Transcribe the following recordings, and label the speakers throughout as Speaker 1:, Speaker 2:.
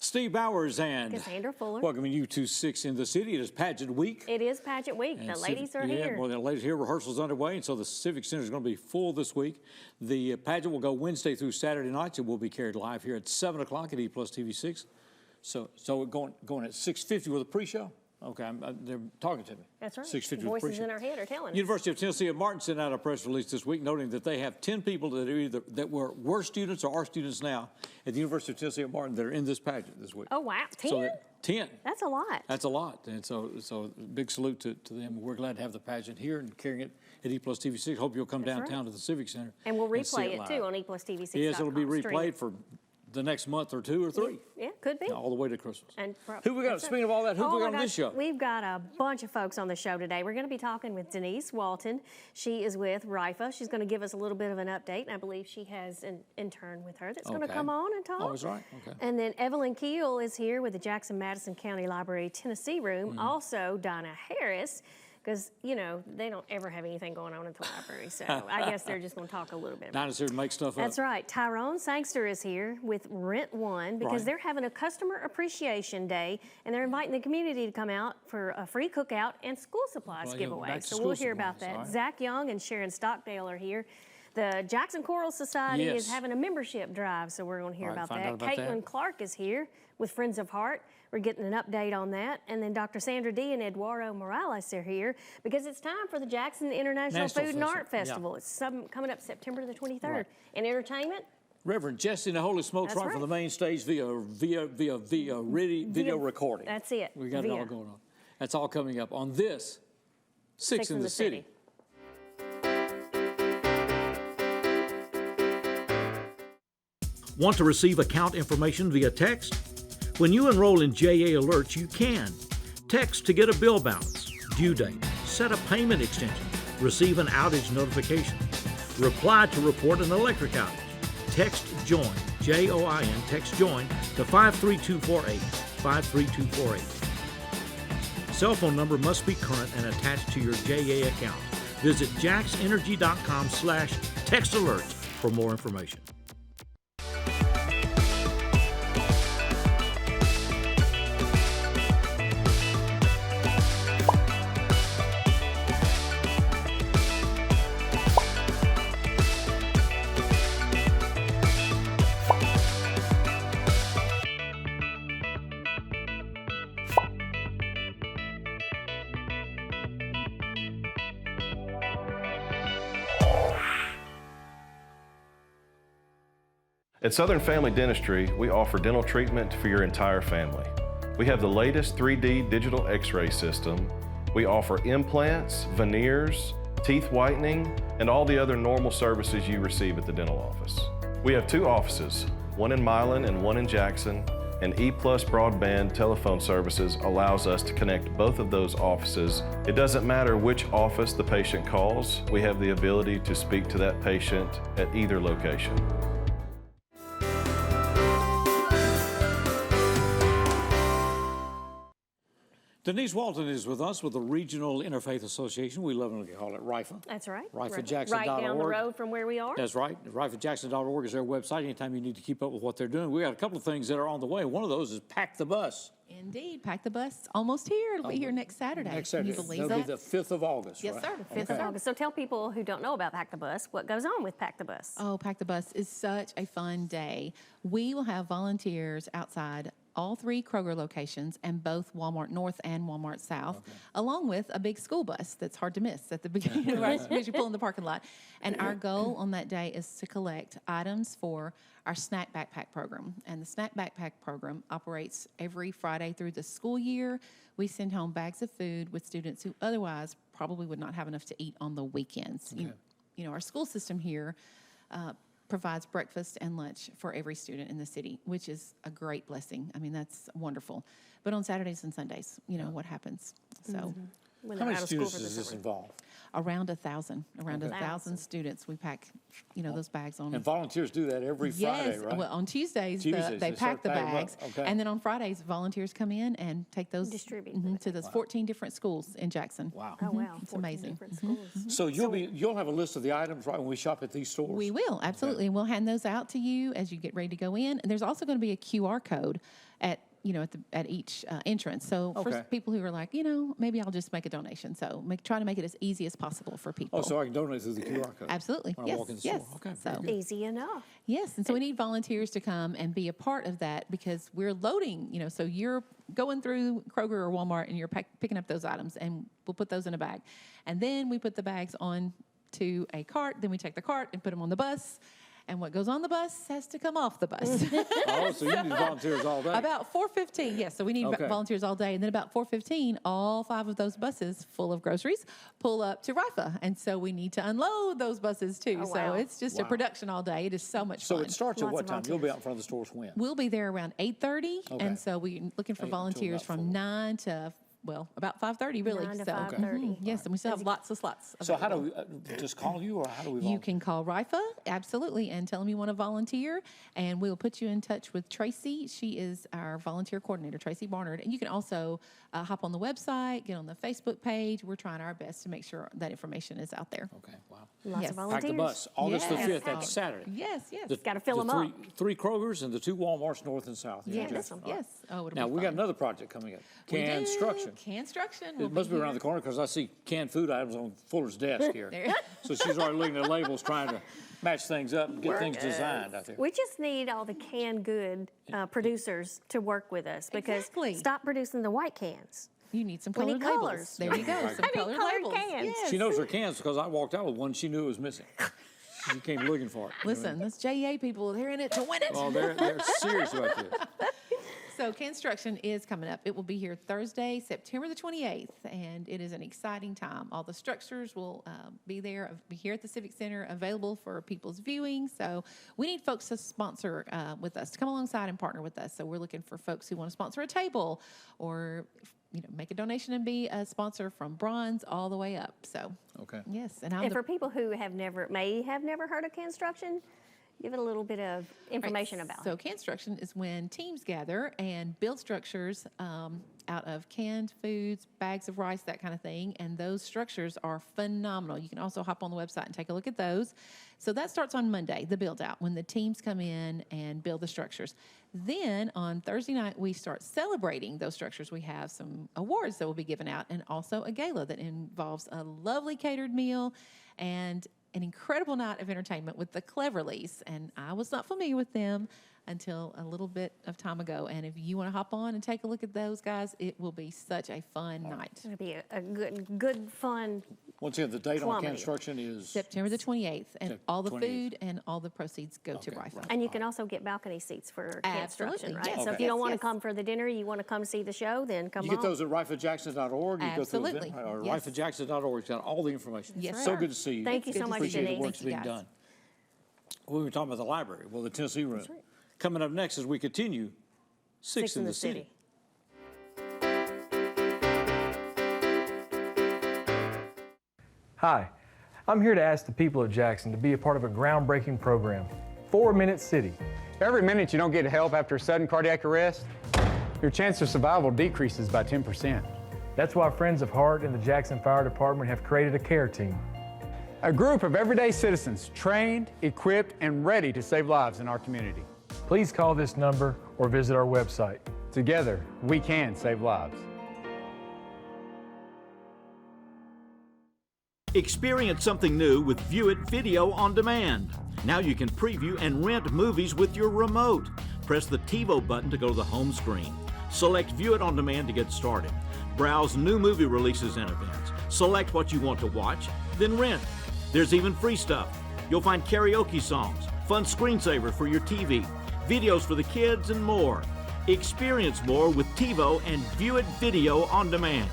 Speaker 1: Steve Bowers and
Speaker 2: Cassandra Fuller.
Speaker 1: welcoming you to 6 in the City. It is pageant week.
Speaker 2: It is pageant week. And the ladies are here.
Speaker 1: Well, the ladies here. Rehearsal's underway, and so the Civic Center is going to be full this week. The pageant will go Wednesday through Saturday nights. It will be carried live here at 7 o'clock at EPlus TV6. So we're going at 6:50 with a pre-show. Okay, they're talking to me.
Speaker 2: That's right.
Speaker 1: 6:50
Speaker 2: Voices in our head are telling us.
Speaker 1: University of Tennessee at Martin sent out a press release this week noting that they have 10 people that were students or are students now at the University of Tennessee at Martin that are in this pageant this week.
Speaker 2: Oh, wow. 10?
Speaker 1: So 10.
Speaker 2: That's a lot.
Speaker 1: That's a lot. And so big salute to them. We're glad to have the pageant here and carrying it at EPlus TV6. Hope you'll come downtown to the Civic Center.
Speaker 2: And we'll replay it too on EPlus TV6.
Speaker 1: Yes, it'll be replayed for the next month or 2 or 3.
Speaker 2: Yeah, could be.
Speaker 1: All the way to Christmas.
Speaker 2: And
Speaker 1: who we got? Speaking of all that, who we got on this show?
Speaker 2: We've got a bunch of folks on the show today. We're going to be talking with Denise Walton. She is with RIFA. She's going to give us a little bit of an update, and I believe she has an intern with her that's going to come on and talk.
Speaker 1: Oh, that's right. Okay.
Speaker 2: And then Evelyn Keel is here with the Jackson-Madison County Library Tennessee room. Also, Donna Harris, because, you know, they don't ever have anything going on at the library, so I guess they're just going to talk a little bit about it.
Speaker 1: Dinah's here to make stuff up.
Speaker 2: That's right. Tyrone Sangster is here with Rent One because they're having a Customer Appreciation Day, and they're inviting the community to come out for a free cookout and school supplies giveaway. So we'll hear about that. Right. Zach Young and Sharon Stockdale are here. The Jackson Choral Society is having a membership drive, so we're going to hear about that. Caitlin Clark is here with Friends of Heart. We're getting an update on that. And then Dr. Sandra D. and Eduardo Morales are here because it's time for the Jackson International Food and Art Festival. Yeah. It's coming up September the 23rd. Right. And entertainment? Reverend
Speaker 1: Jessie and the Holy Smokes right from the main stage via video recording.
Speaker 2: That's it.
Speaker 1: We got it all going on. That's all coming up on this 6 in the City. Want to receive account information via text? When you enroll in JA Alerts, you can. Text to get a bill balance, due date, set a payment extension, receive an outage notification. Reply to report an electric outage. Text JOIN, J-O-I-N, text JOIN to 53248, 53248. Cell phone number must be current and attached to your JA account. Visit jaxenergy.com/textalerts for more information.
Speaker 3: At Southern Family Dentistry, we offer dental treatment for your entire family. We have the latest 3D digital x-ray system. We offer implants, veneers, teeth whitening, and all the other normal services you receive at the dental office. We have 2 offices, one in Milan and one in Jackson, and EPlus broadband telephone services allows us to connect both of those offices. It doesn't matter which office the patient calls, we have the ability to speak to that patient at either location.
Speaker 1: Denise Walton is with us with the Regional Interfaith Association. We love to call it RIFA.
Speaker 2: That's right.
Speaker 1: RIFAJackson.org.
Speaker 2: Right down the road from where we are.
Speaker 1: That's right. RIFAJackson.org is their website. Anytime you need to keep up with what they're doing. We got a couple of things that are on the way. One of those is Pack the Bus.
Speaker 4: Indeed. Pack the Bus. Almost here. It'll be here next Saturday.
Speaker 1: Next Saturday.
Speaker 4: Can you believe
Speaker 1: That'll
Speaker 4: that?
Speaker 1: be the 5th of August,
Speaker 4: Yes,
Speaker 1: right?
Speaker 4: sir.
Speaker 2: The 5th of August. So tell people who don't know about Pack the Bus what goes on with Pack the Bus.
Speaker 4: Oh, Pack the Bus is such a fun day. We will have volunteers outside all 3 Kroger locations and both Walmart North and Walmart South, along with a big school bus that's hard to miss at the beginning as you pull in the parking lot. And our goal on that day is to collect items for our snack backpack program. And the snack backpack program operates every Friday through the school year. We send home bags of food with students who otherwise probably would not have enough to eat on the weekends. You know, our school system here provides breakfast and lunch for every student in the city, which is a great blessing. I mean, that's wonderful. But on Saturdays and Sundays, you know what happens. So,
Speaker 1: How many students does this involve?
Speaker 4: around 1,000 students. We pack, those bags on.
Speaker 5: And volunteers do that every Friday, right?
Speaker 4: Well, on Tuesdays, they pack the bags. And then on Fridays, volunteers come in and take those to those 14 different schools in Jackson.
Speaker 5: Wow.
Speaker 2: Oh, wow.
Speaker 4: It's amazing.
Speaker 2: Different schools.
Speaker 5: So you'll have a list of the items, right, when we shop at these stores?
Speaker 4: We will, absolutely. And we'll hand those out to you as you get ready to go in. And there's also going to be a QR code at each entrance. So for people who are like, maybe I'll just make a donation. So try to make it as easy as possible for people.
Speaker 5: Oh, so I can donate through the QR code?
Speaker 4: Absolutely.
Speaker 5: When I walk in the store. Okay.
Speaker 4: So
Speaker 2: easy enough.
Speaker 4: Yes, and so we need volunteers to come and be a part of that because we're loading, so you're going through Kroger or Walmart and you're picking up those items, and we'll put those in a bag. And then we put the bags on to a cart, then we take the cart and put them on the bus. And what goes on the bus has to come off the bus.
Speaker 5: Oh, so you need volunteers all day.
Speaker 4: About 4:15, yes. So we need volunteers all day. And then about 4:15, all 5 of those buses full of groceries pull up to Rifa. And so we need to unload those buses too.
Speaker 2: Oh, wow.
Speaker 4: So it's just a production all day. It is so much fun.
Speaker 5: So it starts at what time? You'll be out in front of the stores when?
Speaker 4: We'll be there around 8:30. And so we're looking for volunteers from 9 to about 5:30, really.
Speaker 2: 9 to 5:30.
Speaker 4: Yes, and we still have lots of slots.
Speaker 5: So how do we just call you, or how do we volunteer?
Speaker 4: You can call Rifa, absolutely, and tell them you want to volunteer, and we'll put you in touch with Tracy. She is our volunteer coordinator, Tracy Barnard. And you can also hop on the website, get on the Facebook page. We're trying our best to make sure that information is out there.
Speaker 5: Okay, wow.
Speaker 2: Lots of volunteers.
Speaker 5: Pack the bus. August the 5th, that's Saturday.
Speaker 4: Yes.
Speaker 2: Got to fill them up.
Speaker 5: 3 Krogers and the 2 Walmarts north and south.
Speaker 4: Yes. Oh,
Speaker 5: now, we got another project coming up. Construction.
Speaker 4: Construction.
Speaker 5: It must be around the corner because I see canned food items on Fuller's desk here. So she's already looking at labels, trying to match things up and get things designed out there.
Speaker 2: We just need all the canned good producers to work with us because stop producing the white cans.
Speaker 4: You need some colored labels.
Speaker 2: Colors.
Speaker 4: There you go. Some colored labels.
Speaker 2: Cans.
Speaker 4: Yes.
Speaker 5: She knows her cans because I walked out with one she knew it was missing. She came looking for it.
Speaker 4: Listen, those JEA people, they're in it to win it.
Speaker 5: Oh, they're serious about this.
Speaker 4: So construction is coming up. It will be here Thursday, September the 28th, and it is an exciting time. All the structures will be here at the Civic Center, available for people's viewing. So we need folks to sponsor with us, to come alongside and partner with us. So we're looking for folks who want to sponsor a table or make a donation and be a sponsor from bronze all the way up. So yes,
Speaker 2: and for people who may have never heard of construction, give it a little bit of information about it.
Speaker 4: So construction is when teams gather and build structures out of canned foods, bags of rice, that kind of thing. And those structures are phenomenal. You can also hop on the website and take a look at those. So that starts on Monday, the build out, when the teams come in and build the structures. Then on Thursday night, we start celebrating those structures. We have some awards that will be given out and also a gala that involves a lovely catered meal and an incredible night of entertainment with the Cleverleys. And I was not familiar with them until a little bit of time ago. And if you want to hop on and take a look at those guys, it will be such a fun night.
Speaker 2: It'll be a good, fun.
Speaker 5: Once again, the date on construction is
Speaker 4: September the 28th, and all the food and all the proceeds go to Rifa.
Speaker 2: And you can also get balcony seats for construction, right?
Speaker 4: Yes.
Speaker 2: So if you don't want to come for the dinner, you want to come see the show, then come on.
Speaker 5: You get those at rifajackson.org.
Speaker 4: Absolutely.
Speaker 5: Or rifajackson.org. It's got all the information.
Speaker 4: Yes,
Speaker 5: so good to see you.
Speaker 2: Thank you so much,
Speaker 5: Appreciate
Speaker 2: Denise.
Speaker 5: the work's being done. We were talking about the library. Well, the Tennessee Room.
Speaker 2: That's right.
Speaker 5: Coming up next as we continue, Six in the City.
Speaker 6: Hi, I'm here to ask the people of Jackson to be a part of a groundbreaking program, 4 Minute City.
Speaker 7: Every minute you don't get help after a sudden cardiac arrest, your chance of survival decreases by 10%.
Speaker 6: That's why Friends of Heart and the Jackson Fire Department have created a care team.
Speaker 7: A group of everyday citizens trained, equipped, and ready to save lives in our community.
Speaker 6: Please call this number or visit our website.
Speaker 7: Together, we can save lives.
Speaker 1: Experience something new with View It Video on Demand. Now you can preview and rent movies with your remote. Press the TiVo button to go to the home screen. Select View It on Demand to get started. Browse new movie releases and events. Select what you want to watch, then rent. There's even free stuff. You'll find karaoke songs, fun screensavers for your TV, videos for the kids, and more. Experience more with TiVo and View It Video on Demand.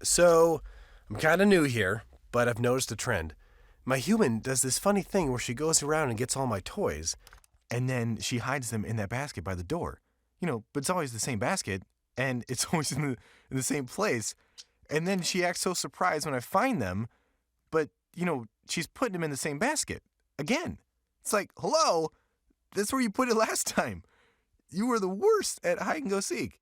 Speaker 8: So, I'm kind of new here, but I've noticed a trend. My human does this funny thing where she goes around and gets all my toys, and then she hides them in that basket by the door. But it's always the same basket, and it's always in the same place. And then she acts so surprised when I find them, but, she's putting them in the same basket. Again. It's like, hello, that's where you put it last time. You were the worst at hide and go seek.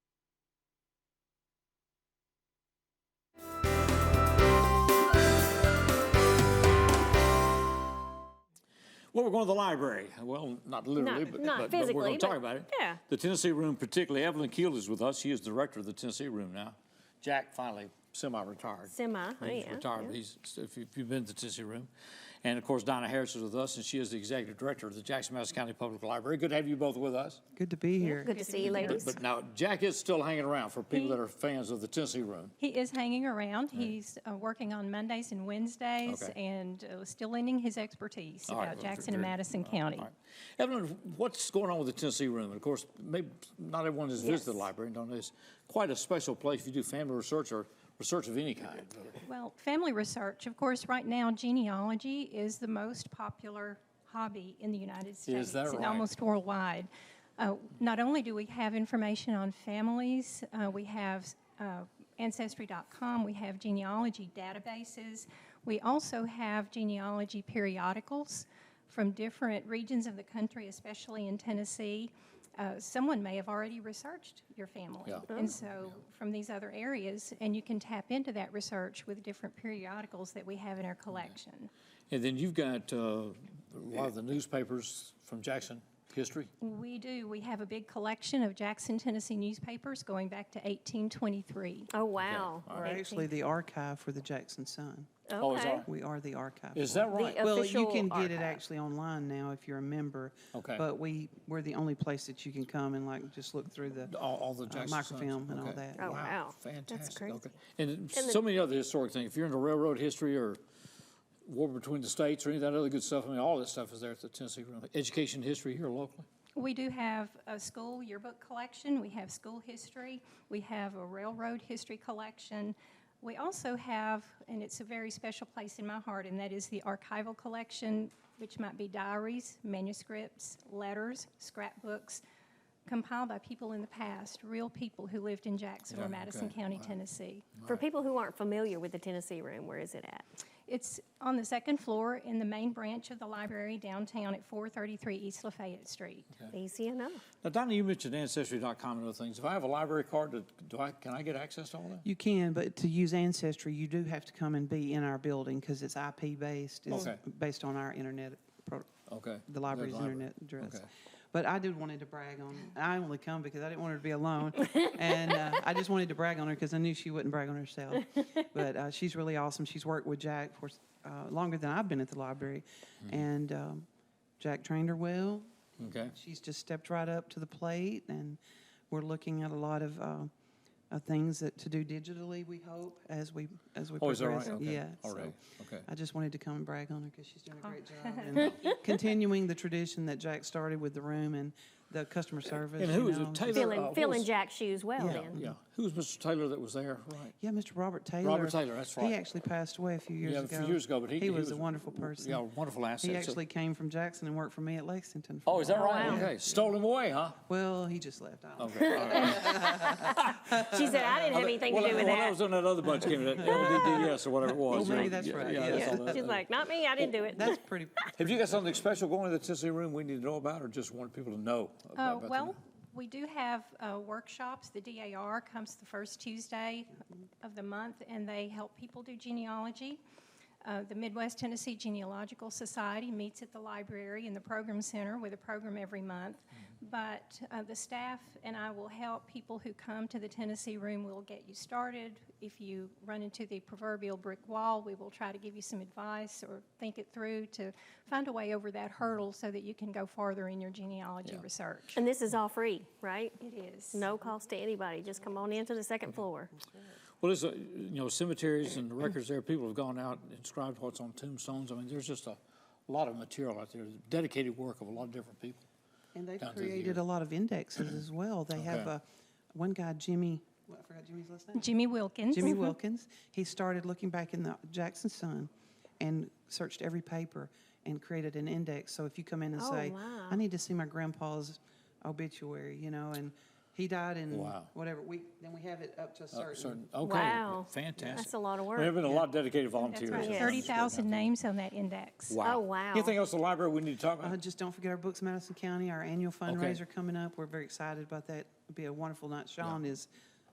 Speaker 5: Well, we're going to the library. Well, not literally,
Speaker 2: not
Speaker 5: but
Speaker 2: physically,
Speaker 5: we're going to talk about it.
Speaker 2: Yeah.
Speaker 5: The Tennessee Room, particularly, Evelyn Keel is with us. She is the director of the Tennessee Room now. Jack finally semi-retired.
Speaker 2: He's
Speaker 5: retired,
Speaker 2: yeah.
Speaker 5: but if you've been to the Tennessee Room. And, of course, Donna Harris is with us, and she is the executive director of the Jackson-Madison County Public Library. Good to have you both with us.
Speaker 9: Good to be here.
Speaker 2: Good to see you, ladies.
Speaker 5: But now, Jack is still hanging around for people that are fans of the Tennessee Room.
Speaker 10: He is hanging around. He's working on Mondays and Wednesdays and still lending his expertise about Jackson and Madison County.
Speaker 5: All right. Evelyn, what's going on with the Tennessee Room? And of course, maybe not everyone has visited the library and don't know it's quite a special place if you do family research or research of any kind.
Speaker 10: Well, family research, of course, right now, genealogy is the most popular hobby in the United States.
Speaker 5: Is that right?
Speaker 10: And almost worldwide. Not only do we have information on families, we have Ancestry.com, we have genealogy databases. We also have genealogy periodicals from different regions of the country, especially in Tennessee. Someone may have already researched your family, and so from these other areas, and you can tap into that research with different periodicals that we have in our collection.
Speaker 5: And then you've got a lot of the newspapers from Jackson history.
Speaker 10: We do. We have a big collection of Jackson, Tennessee newspapers going back to 1823.
Speaker 2: Oh, wow.
Speaker 9: We're actually the archive for the Jackson Sun.
Speaker 2: Okay.
Speaker 5: Oh, is that?
Speaker 9: We are the archive.
Speaker 5: Is that right?
Speaker 9: Well, you
Speaker 2: official
Speaker 9: can get it
Speaker 2: archive.
Speaker 9: actually online now if you're a member.
Speaker 5: Okay.
Speaker 9: But we're the only place that you can come and just look through the
Speaker 5: All the Jackson
Speaker 9: microfilm
Speaker 5: Suns.
Speaker 9: and all
Speaker 5: Okay.
Speaker 9: that.
Speaker 2: Oh, wow.
Speaker 5: Fantastic.
Speaker 2: That's crazy.
Speaker 5: Okay. And so many other historic things. If you're into railroad history or war between the states or any of that other good stuff, I mean, all that stuff is there at the Tennessee Room. Education history here locally.
Speaker 10: We do have a school yearbook collection. We have school history. We have a railroad history collection. We also have, and it's a very special place in my heart, and that is the archival collection, which might be diaries, manuscripts, letters, scrapbooks, compiled by people in the past, real people who lived in Jackson or Madison County, Tennessee.
Speaker 2: For people who aren't familiar with the Tennessee Room, where is it at?
Speaker 10: It's on the second floor in the main branch of the library downtown at 433 East Lafayette Street.
Speaker 2: Easy enough.
Speaker 5: Now, Donna, you mentioned Ancestry.com and other things. If I have a library card, can I get access to all that?
Speaker 9: You can, but to use Ancestry, you do have to come and be in our building because it's IP based. It's based on our internet, the library's internet address.
Speaker 5: Okay.
Speaker 9: But I wanted to brag on. I only come because I didn't want her to be alone, and I just wanted to brag on her because I knew she wouldn't brag on herself. But she's really awesome. She's worked with Jack for longer than I've been at the library, and Jack trained her well.
Speaker 5: Okay.
Speaker 9: She's just stepped right up to the plate, and we're looking at a lot of things to do digitally. We hope as we progress.
Speaker 5: Is that right? Okay.
Speaker 9: Yeah.
Speaker 5: All right. Okay.
Speaker 9: I just wanted to come and brag on her because she's doing a great job and continuing the tradition that Jack started with the room and the customer service.
Speaker 5: And who was it? Taylor?
Speaker 2: Filling Jack's shoes well then.
Speaker 5: Yeah. Who was Mr. Taylor that was there? Right.
Speaker 9: Yeah, Mr. Robert Taylor.
Speaker 5: Robert Taylor, that's right.
Speaker 9: He actually passed away a few years ago.
Speaker 5: A few years ago, but he
Speaker 9: was a wonderful person.
Speaker 5: Yeah, wonderful asset.
Speaker 9: He actually came from Jackson and worked for me at Lexington.
Speaker 5: Oh, is that right?
Speaker 2: wow.
Speaker 5: Okay. Stole him away, huh?
Speaker 9: Well, he just left. I don't know.
Speaker 5: Okay. All right.
Speaker 2: She said, I didn't have anything to do with
Speaker 5: that
Speaker 2: that.
Speaker 5: was on that other bunch came, that LDDS or whatever it was.
Speaker 9: Well, maybe that's right.
Speaker 5: Yeah,
Speaker 9: Yeah.
Speaker 5: that's all that.
Speaker 2: She's like, not me, I didn't do it.
Speaker 9: That's pretty.
Speaker 5: Have you got something special going to the Tennessee Room we need to know about, or just want people to know about
Speaker 10: Well, we do have workshops. The DAR comes the first Tuesday of the month, and they help people do genealogy. The Midwest Tennessee Genealogical Society meets at the library in the program center with a program every month. But the staff and I will help people who come to the Tennessee Room. We'll get you started. If you run into the proverbial brick wall, we will try to give you some advice or think it through to find a way over that hurdle so that you can go farther in your genealogy research.
Speaker 2: And this is all free, right?
Speaker 10: It is.
Speaker 2: No cost to anybody. Just come on into the second floor.
Speaker 5: Well, there's cemeteries and records there. People have gone out and inscribed what's on tombstones. I mean, there's just a lot of material out there. Dedicated work of a lot of different people.
Speaker 9: And they've created a lot of indexes as well. They have one guy, Jimmy. I forgot Jimmy's last name.
Speaker 10: Jimmy Wilkins.
Speaker 9: Jimmy Wilkins. He started looking back in the Jackson Sun and searched every paper and created an index. So if you come in and say,
Speaker 2: wow.
Speaker 9: I need to see my grandpa's obituary, and He died in
Speaker 5: Wow.
Speaker 9: whatever week. Then we have it up to a certain.
Speaker 5: Okay.
Speaker 2: Wow.
Speaker 5: Fantastic.
Speaker 2: That's a lot of work.
Speaker 5: There have been a lot of dedicated volunteers.
Speaker 10: That's right,
Speaker 2: Yes.
Speaker 10: 30,000 names on that index.
Speaker 5: Wow.
Speaker 2: Oh, wow.
Speaker 5: Anything else in the library we need to talk about?
Speaker 9: Just don't forget our Books Madison County, our annual fundraiser coming up. We're very excited about that. It'll be a wonderful night. Sean is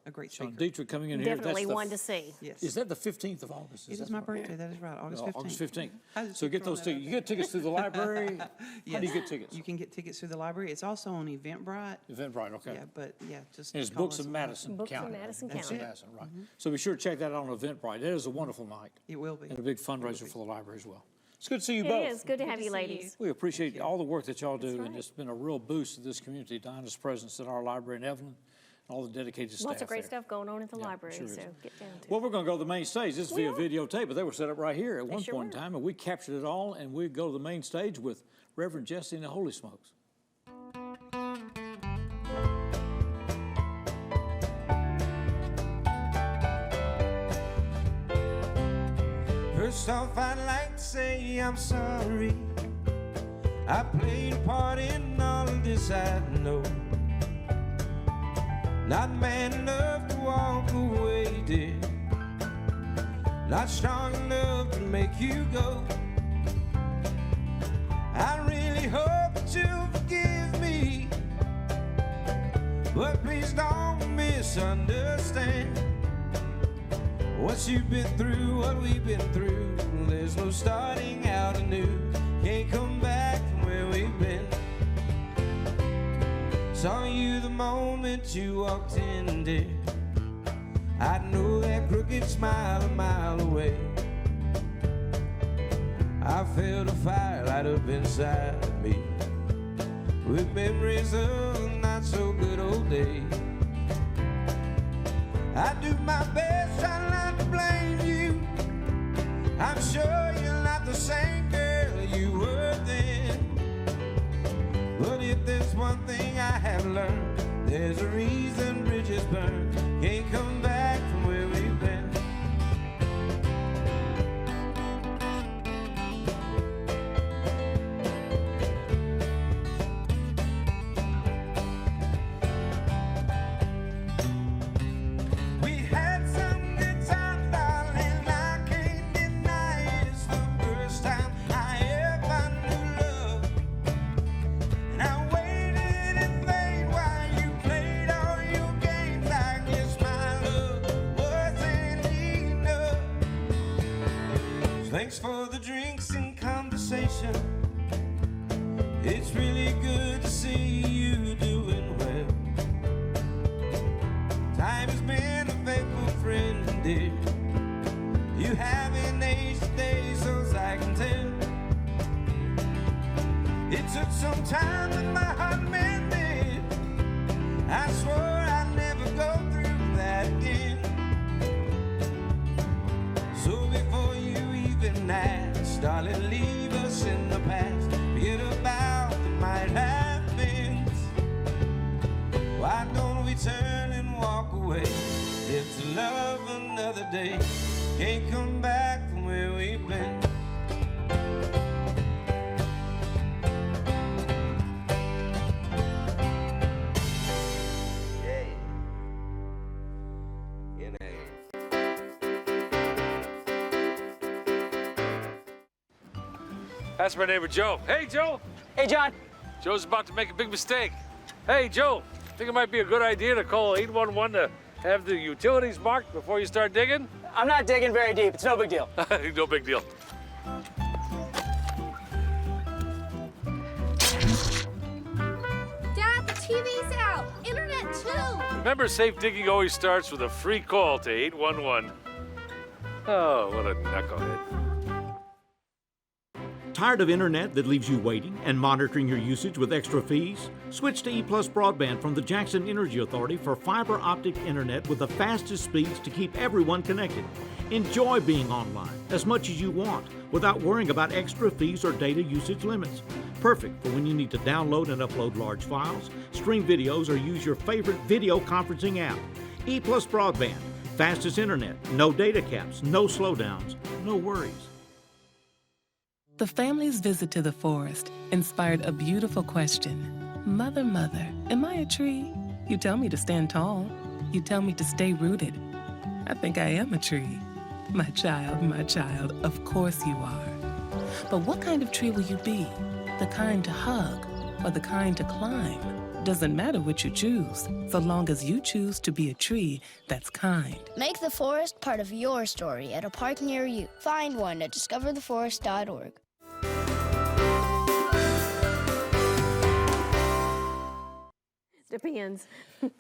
Speaker 9: a great
Speaker 5: Sean
Speaker 9: speaker.
Speaker 5: Dietrich coming in here.
Speaker 2: Definitely
Speaker 5: That's
Speaker 2: one to see.
Speaker 9: Yes.
Speaker 5: Is that the 15th of August?
Speaker 9: It is
Speaker 5: that
Speaker 9: my
Speaker 5: right?
Speaker 9: birthday. That is right. August 15th.
Speaker 5: August 15th.
Speaker 9: I just
Speaker 5: So get
Speaker 9: throwing
Speaker 5: those
Speaker 9: that
Speaker 5: tickets.
Speaker 9: out
Speaker 5: You get tickets through the library? How
Speaker 9: Yes.
Speaker 5: do you get tickets?
Speaker 9: You can get tickets through the library. It's also on Eventbrite.
Speaker 5: Eventbrite, okay.
Speaker 9: Yeah, but yeah, just
Speaker 5: And it's
Speaker 9: call
Speaker 5: Books
Speaker 9: us
Speaker 5: of
Speaker 9: and-
Speaker 5: Madison
Speaker 2: Books of
Speaker 5: County.
Speaker 2: Madison
Speaker 5: Books of
Speaker 2: County.
Speaker 5: Madison, right. So be sure to check that out on Eventbrite. That is a wonderful night
Speaker 9: It will be.
Speaker 5: and a big fundraiser for the library as well. It's good to see you
Speaker 2: It
Speaker 5: both.
Speaker 2: is. Good to have
Speaker 10: to
Speaker 2: you,
Speaker 10: see you.
Speaker 2: ladies.
Speaker 5: We appreciate all the work that y'all do,
Speaker 2: right.
Speaker 5: and it's been a real boost to this community. Dinah's presence at our library in Evelyn, and all the dedicated staff
Speaker 2: Lots of great
Speaker 5: there.
Speaker 2: stuff going on at the
Speaker 5: Yeah,
Speaker 2: library,
Speaker 5: sure is.
Speaker 2: so get down to
Speaker 5: Well,
Speaker 2: it.
Speaker 5: we're going to go to the main stage. This is via videotape, but they were set up right here at one
Speaker 2: sure
Speaker 5: point in
Speaker 2: were.
Speaker 5: time, and we captured it all, and we go to the main stage with Reverend Jessie and the Holy Smokes.
Speaker 11: First off, I'd like to say I'm sorry. I played a part in all of this, I know. Not man enough to walk away, dear. Not strong enough to make you go. I really hope that you'll forgive me, but please don't misunderstand. What you've been through, what we've been through, there's no starting out anew. Can't come back from where we've been. Saw you the moment you walked in, dear. I know that crooked smile a mile away. I felt a fire light up inside of me, with memories of not so good old days. I do my best, try not to blame you. I'm sure you're not the same girl you were then. But if there's one thing I have learned, there's a reason bridges burn. Can't come back from where we've been. We had some good times, darling, I can't deny it. It's the first time I ever knew love. And I waited in vain while you played all your games. I guess my love wasn't enough. Thanks for the drinks and conversation. It's really good to see you doing well. Time has been a faithful friend, dear. You haven't aged a day, so as I can tell. It took some time, but my heart mended. I swore I'd never go through that again. So before you even ask, darling, leave us in the past. Forget about the might have beens. Why don't we turn and walk away? Live to love another day. Can't come back from where we've been.
Speaker 12: That's my neighbor Joe. Hey, Joe.
Speaker 13: Hey, John.
Speaker 12: Joe's about to make a big mistake. Hey, Joe, think it might be a good idea to call 811 to have the utilities marked before you start digging?
Speaker 13: I'm not digging very deep. It's no big deal.
Speaker 12: No big deal.
Speaker 14: Dad, the TV's out. Internet too.
Speaker 12: Remember, safe digging always starts with a free call to 811. Oh, what a knucklehead.
Speaker 1: Tired of internet that leaves you waiting and monitoring your usage with extra fees? Switch to EPlus broadband from the Jackson Energy Authority for fiber optic internet with the fastest speeds to keep everyone connected. Enjoy being online as much as you want without worrying about extra fees or data usage limits. Perfect for when you need to download and upload large files, stream videos, or use your favorite video conferencing app. EPlus broadband, fastest internet, no data caps, no slowdowns, no worries.
Speaker 15: The family's visit to the forest inspired a beautiful question. Mother, mother, am I a tree? You tell me to stand tall. You tell me to stay rooted. I think I am a tree. My child, of course you are. But what kind of tree will you be? The kind to hug or the kind to climb? Doesn't matter which you choose, so long as you choose to be a tree that's kind.
Speaker 16: Make the forest part of your story at a park near you. Find one at discovertheforest.org.
Speaker 2: Depends.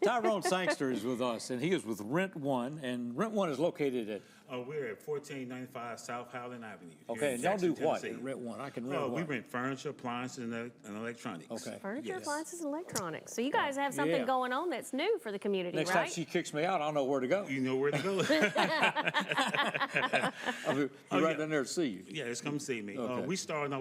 Speaker 5: Tyrone Sangster is with us, and he is with Rent One, and Rent One is located at.
Speaker 17: We're at 1495 South Highland Avenue.
Speaker 5: Okay, and y'all do what at Rent One? I can rent
Speaker 17: we
Speaker 5: what?
Speaker 17: rent furniture, appliances, and electronics.
Speaker 5: Okay.
Speaker 2: Furniture, appliances, and electronics. So you guys have something going on that's new for the community,
Speaker 5: Next
Speaker 2: right?
Speaker 5: time she kicks me out, I'll know where to go.
Speaker 17: You know where to go.
Speaker 5: I'll be right down there to see you.
Speaker 17: Yeah, just come see me.
Speaker 5: Okay.
Speaker 17: We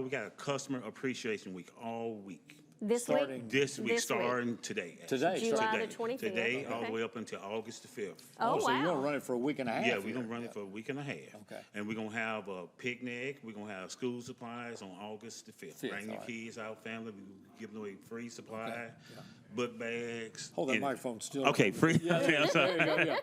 Speaker 17: got a customer appreciation week all week.
Speaker 2: This week?
Speaker 17: This week, starting today.
Speaker 5: Today?
Speaker 2: July the 25th.
Speaker 17: Today, all
Speaker 2: Okay.
Speaker 17: the way up until August the 5th.
Speaker 2: Oh,
Speaker 5: so
Speaker 2: wow.
Speaker 5: you're going to run it for a week and a half?
Speaker 17: Yeah, we're going to run it for a week and a half.
Speaker 5: Okay.
Speaker 17: And we're going to have a picnic. We're going to have school supplies on August the 5th. Bring your kids, our family. We're giving away free supply, book bags.
Speaker 5: Hold that microphone still.
Speaker 17: Okay, free.
Speaker 5: Yeah, there you go,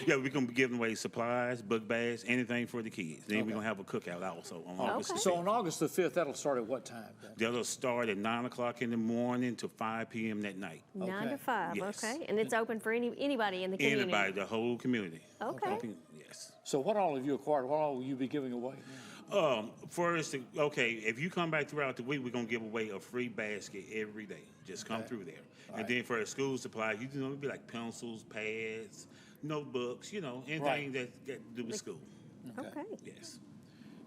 Speaker 17: Yeah, we're going to be giving away supplies, book bags, anything for the kids. Then we're going to have a cookout also on August the 5th.
Speaker 5: So on August the 5th, that'll start at what time?
Speaker 17: That'll start at 9 o'clock in the morning to 5 p.m. that night.
Speaker 2: 9 to 5,
Speaker 17: Yes.
Speaker 2: okay. And it's open for anybody in the community?
Speaker 17: Anybody, the whole community.
Speaker 2: Okay.
Speaker 17: Yes.
Speaker 5: So what all have you acquired? What all will you be giving away?
Speaker 17: First, if you come back throughout the week, we're going to give away a free basket every day. Just come through there. And then for school supplies, it'd be like pencils, pads, notebooks, anything that got to do with school.
Speaker 2: Okay.
Speaker 17: Yes.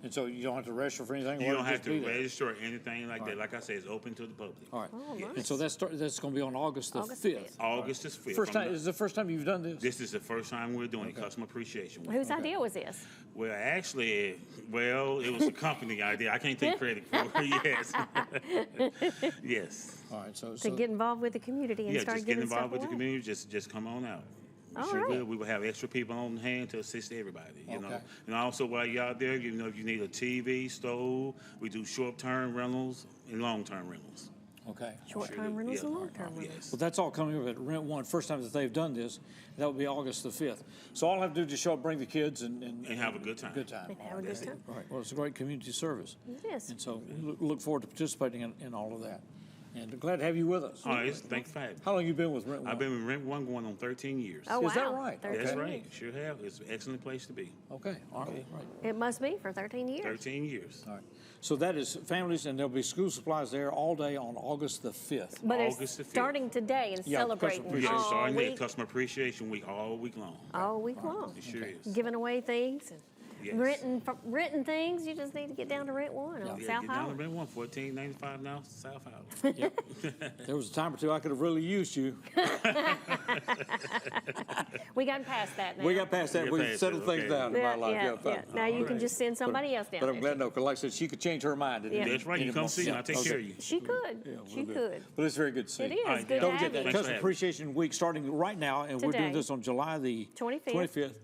Speaker 5: And so you don't have to register for anything?
Speaker 17: You don't have to register or anything like that. Like I said, it's open to the public.
Speaker 5: All right.
Speaker 2: Oh, nice.
Speaker 5: And so that's going to be on August the 5th.
Speaker 17: August is 5th.
Speaker 5: First time, is this the first time you've done this?
Speaker 17: This is the first time we're doing Customer Appreciation Week.
Speaker 2: Whose idea was this?
Speaker 17: Well, actually, it was a company idea. I can't take credit for it. Yes. Yes.
Speaker 5: All right. So
Speaker 2: To get involved with the community and start
Speaker 17: just get
Speaker 2: giving stuff
Speaker 17: involved with the
Speaker 2: away.
Speaker 17: community. Just come on out.
Speaker 2: All
Speaker 17: Sure
Speaker 2: right.
Speaker 17: will. We will have extra people on hand to assist everybody, you know.
Speaker 5: Okay.
Speaker 17: And also while you're out there, if you need a TV, stove, we do short-term rentals and long-term rentals.
Speaker 5: Okay.
Speaker 2: Short-term rentals and long-term rentals.
Speaker 17: Yes.
Speaker 5: Well, that's all coming up at Rent One. First time that they've done this. That will be August the 5th. So all I have to do is just show up, bring the kids, and
Speaker 17: have a good time.
Speaker 5: Good time.
Speaker 2: And have a good time.
Speaker 5: All right. Well, it's a great community service.
Speaker 2: It is.
Speaker 5: And so we look forward to participating in all of that. And glad to have you with us.
Speaker 17: All right, thanks for having me.
Speaker 5: How long you been with Rent One?
Speaker 17: I've been with Rent One going on 13 years.
Speaker 2: Oh, wow.
Speaker 5: Is that right?
Speaker 2: Okay.
Speaker 17: That's right. Sure have. It's an excellent place to be.
Speaker 5: Okay. All right. Right.
Speaker 2: It must be for 13 years.
Speaker 17: 13 years.
Speaker 5: All right. So that is families, and there'll be school supplies there all day on August the 5th.
Speaker 2: But
Speaker 17: August
Speaker 2: it's
Speaker 17: the 5th.
Speaker 2: starting today and
Speaker 5: Yeah,
Speaker 2: celebrating
Speaker 17: Yeah,
Speaker 2: all
Speaker 17: starting there,
Speaker 2: week.
Speaker 17: Customer Appreciation Week all week long.
Speaker 2: All week long.
Speaker 17: It sure is.
Speaker 2: Giving away things and
Speaker 17: Yes.
Speaker 2: renting things. You just need to get down to Rent One on
Speaker 17: Yeah,
Speaker 2: South
Speaker 17: get down to
Speaker 2: Highland.
Speaker 17: Rent One, 1495 now, South Highland.
Speaker 5: Yep. There was a time or two I could have really used you.
Speaker 2: We got past that now.
Speaker 5: We got past that.
Speaker 17: Get
Speaker 5: We
Speaker 17: past
Speaker 5: settled
Speaker 17: it,
Speaker 5: things
Speaker 17: okay.
Speaker 5: down in my life.
Speaker 2: Yeah,
Speaker 5: fine.
Speaker 2: yeah. Now you can just send somebody else down
Speaker 5: But I'm
Speaker 2: there.
Speaker 5: glad, no, because like I said, she could change her mind.
Speaker 2: Yeah.
Speaker 17: That's right. You come see me. I'll take care of you.
Speaker 2: She could.
Speaker 5: Yeah,
Speaker 2: She
Speaker 5: we'll do.
Speaker 2: could.
Speaker 5: But it's very good to see
Speaker 2: It
Speaker 5: you.
Speaker 2: is.
Speaker 17: All right,
Speaker 2: Good
Speaker 17: don't
Speaker 2: to
Speaker 5: Don't
Speaker 2: have
Speaker 5: forget that
Speaker 2: you.
Speaker 17: Thanks for
Speaker 5: Customer
Speaker 17: having me.
Speaker 5: Appreciation Week starting right now, and we're doing
Speaker 2: Today.
Speaker 5: this on July the
Speaker 2: 25th.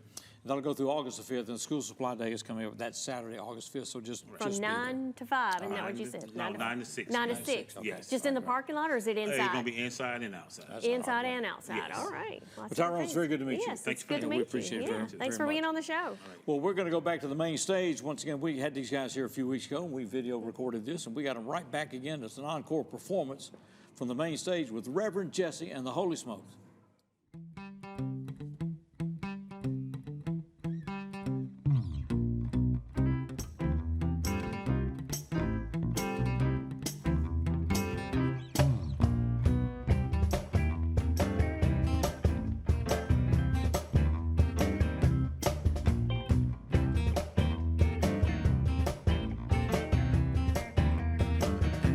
Speaker 5: That'll go through August the 5th, and School Supply Day is coming up. That's Saturday, August 5th, so just
Speaker 2: From
Speaker 5: be there.
Speaker 2: 9 to 5, isn't that what you said?
Speaker 17: No, 9 to 6.
Speaker 2: 9 to 6.
Speaker 17: Yes.
Speaker 2: Just in the parking lot, or is it
Speaker 17: It's
Speaker 2: inside?
Speaker 17: going to be inside and outside.
Speaker 2: Inside and outside.
Speaker 17: Yes.
Speaker 2: All right. Lots
Speaker 5: But
Speaker 2: of
Speaker 5: Tyrone, it's
Speaker 2: things.
Speaker 5: very good to meet you.
Speaker 2: Yes,
Speaker 17: Thanks
Speaker 2: it's
Speaker 17: for
Speaker 2: good to
Speaker 17: having
Speaker 5: me.
Speaker 2: meet
Speaker 5: We appreciate
Speaker 2: you.
Speaker 5: it
Speaker 2: Yeah.
Speaker 5: very,
Speaker 2: Thanks
Speaker 5: very
Speaker 2: for being
Speaker 5: much.
Speaker 2: on the show.
Speaker 5: Well, we're going to go back to the main stage. Once again, we had these guys here a few weeks ago, and we video recorded this, and we got them right back again. It's an encore performance from the main stage with Reverend, Jessie, and the Holy Smokes.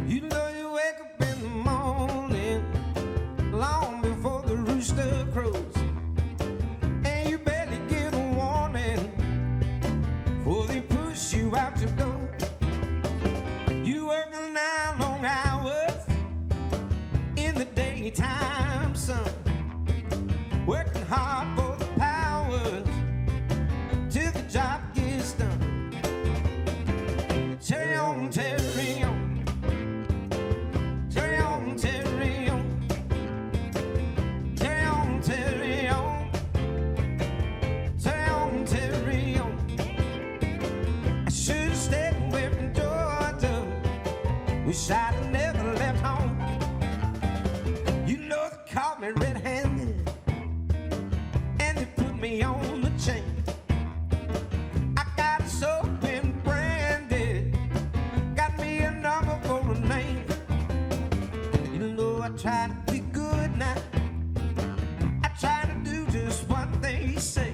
Speaker 11: You know you wake up in the morning long before the Wish I'd never left home. You know they caught me red-handed, and they put me on the chain. I got soap and brandy, got me a number for a name. You know I try to be good now, I try to do just what they say.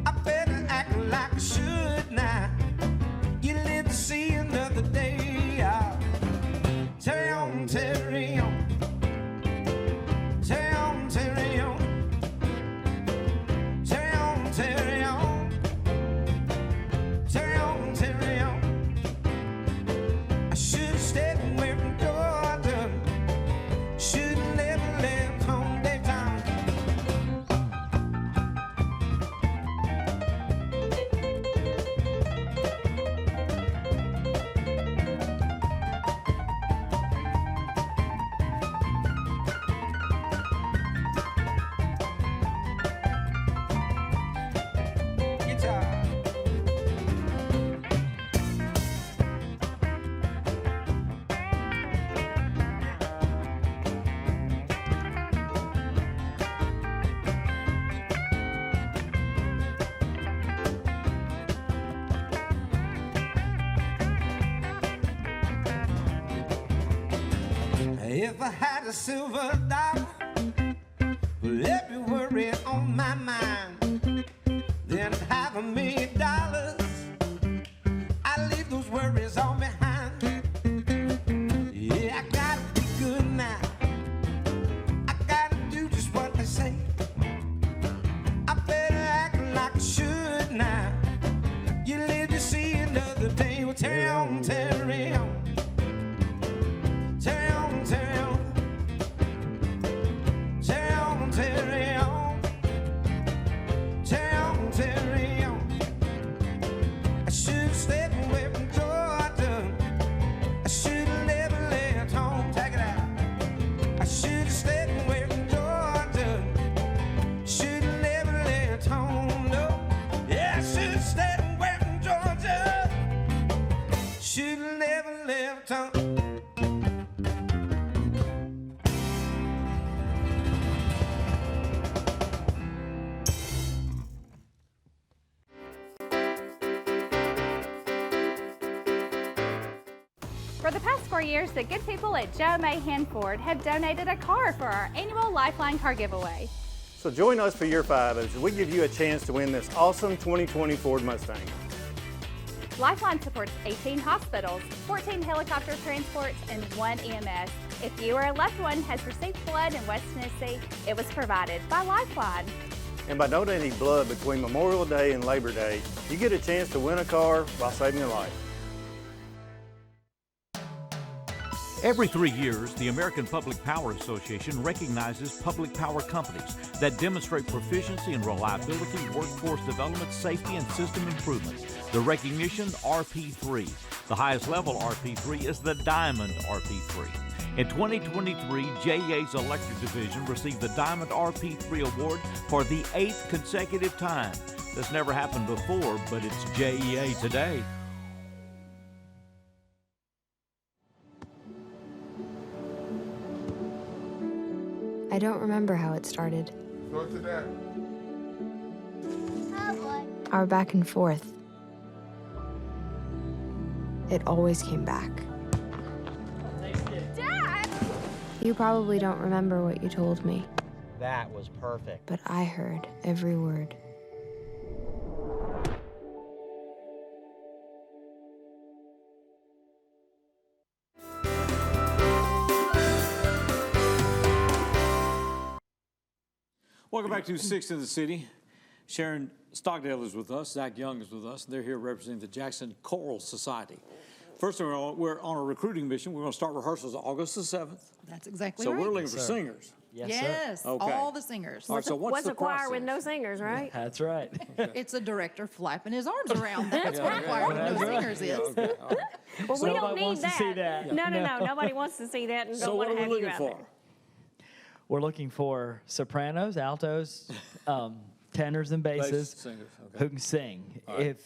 Speaker 11: I better act like I should now. You live to see another day. Carry on, carry on. Carry on, carry on. Carry on, carry on. Carry on, carry on. I should have stayed away from Georgia. Should have never left home daytime. If I had a silver dollar with every worry on my mind, then I'd have $1 million. I'd leave those worries all behind. Yeah, I gotta be good now. I gotta do just what they say. I better act like I should now. You live to see another day. Well, carry on, carry on. Carry on, carry on. Carry on, carry on. Carry on, carry on. I should have stayed away from Georgia. I should have never left home. Take it out. I should have stayed away from Georgia. Should have never left home. No. Yeah, I should have stayed away from Georgia. Should have never left home.
Speaker 18: For the past 4 years, the good people at Joe Mahan Ford have donated a car for our annual Lifeline car giveaway.
Speaker 19: So join us for year 5 as we give you a chance to win this awesome 2020 Ford Mustang.
Speaker 18: Lifeline supports 18 hospitals, 14 helicopter transports, and 1 EMS. If you or a loved one has received blood in West Tennessee, it was provided by Lifeline.
Speaker 19: And by donating blood between Memorial Day and Labor Day, you get a chance to win a car while saving a life.
Speaker 1: Every 3 years, the American Public Power Association recognizes public power companies that demonstrate proficiency in reliability, workforce development, safety, and system improvements. The recognition, RP3. The highest level RP3 is the Diamond RP3. In 2023, JEA's electric division received the Diamond RP3 award for the 8th consecutive time. This never happened before, but it's JEA today.
Speaker 20: I don't remember how it started.
Speaker 11: Go to that.
Speaker 20: Our back and forth. It always came back.
Speaker 14: Dad!
Speaker 20: You probably don't remember what you told me,
Speaker 21: That was perfect.
Speaker 20: but I heard every word.
Speaker 5: Welcome back to 6 in the City. Sharon Stockdale is with us. Zach Young is with us. They're here representing the Jackson Choral Society. First, we're on a recruiting mission. We're going to start rehearsals August the 7th.
Speaker 22: That's exactly
Speaker 5: so
Speaker 22: right.
Speaker 5: we're looking for singers.
Speaker 22: Yes,
Speaker 5: Okay.
Speaker 22: all the singers.
Speaker 5: All right, so what's the
Speaker 2: a choir
Speaker 5: process?
Speaker 2: with no singers, right?
Speaker 21: That's right.
Speaker 22: It's a director flapping his arms around. That's what a choir with no singers is.
Speaker 2: Well, we don't
Speaker 21: Nobody
Speaker 2: need
Speaker 21: wants to
Speaker 2: that.
Speaker 21: see that.
Speaker 2: No. Nobody wants to see that and
Speaker 5: So
Speaker 2: don't
Speaker 5: what
Speaker 2: want
Speaker 5: are
Speaker 2: to
Speaker 5: we
Speaker 2: have you
Speaker 5: looking
Speaker 2: out
Speaker 5: for?
Speaker 2: there.
Speaker 21: We're looking for sopranos, altos, tenors, and basses
Speaker 5: Bass singers, okay.
Speaker 21: who can sing.
Speaker 5: All right.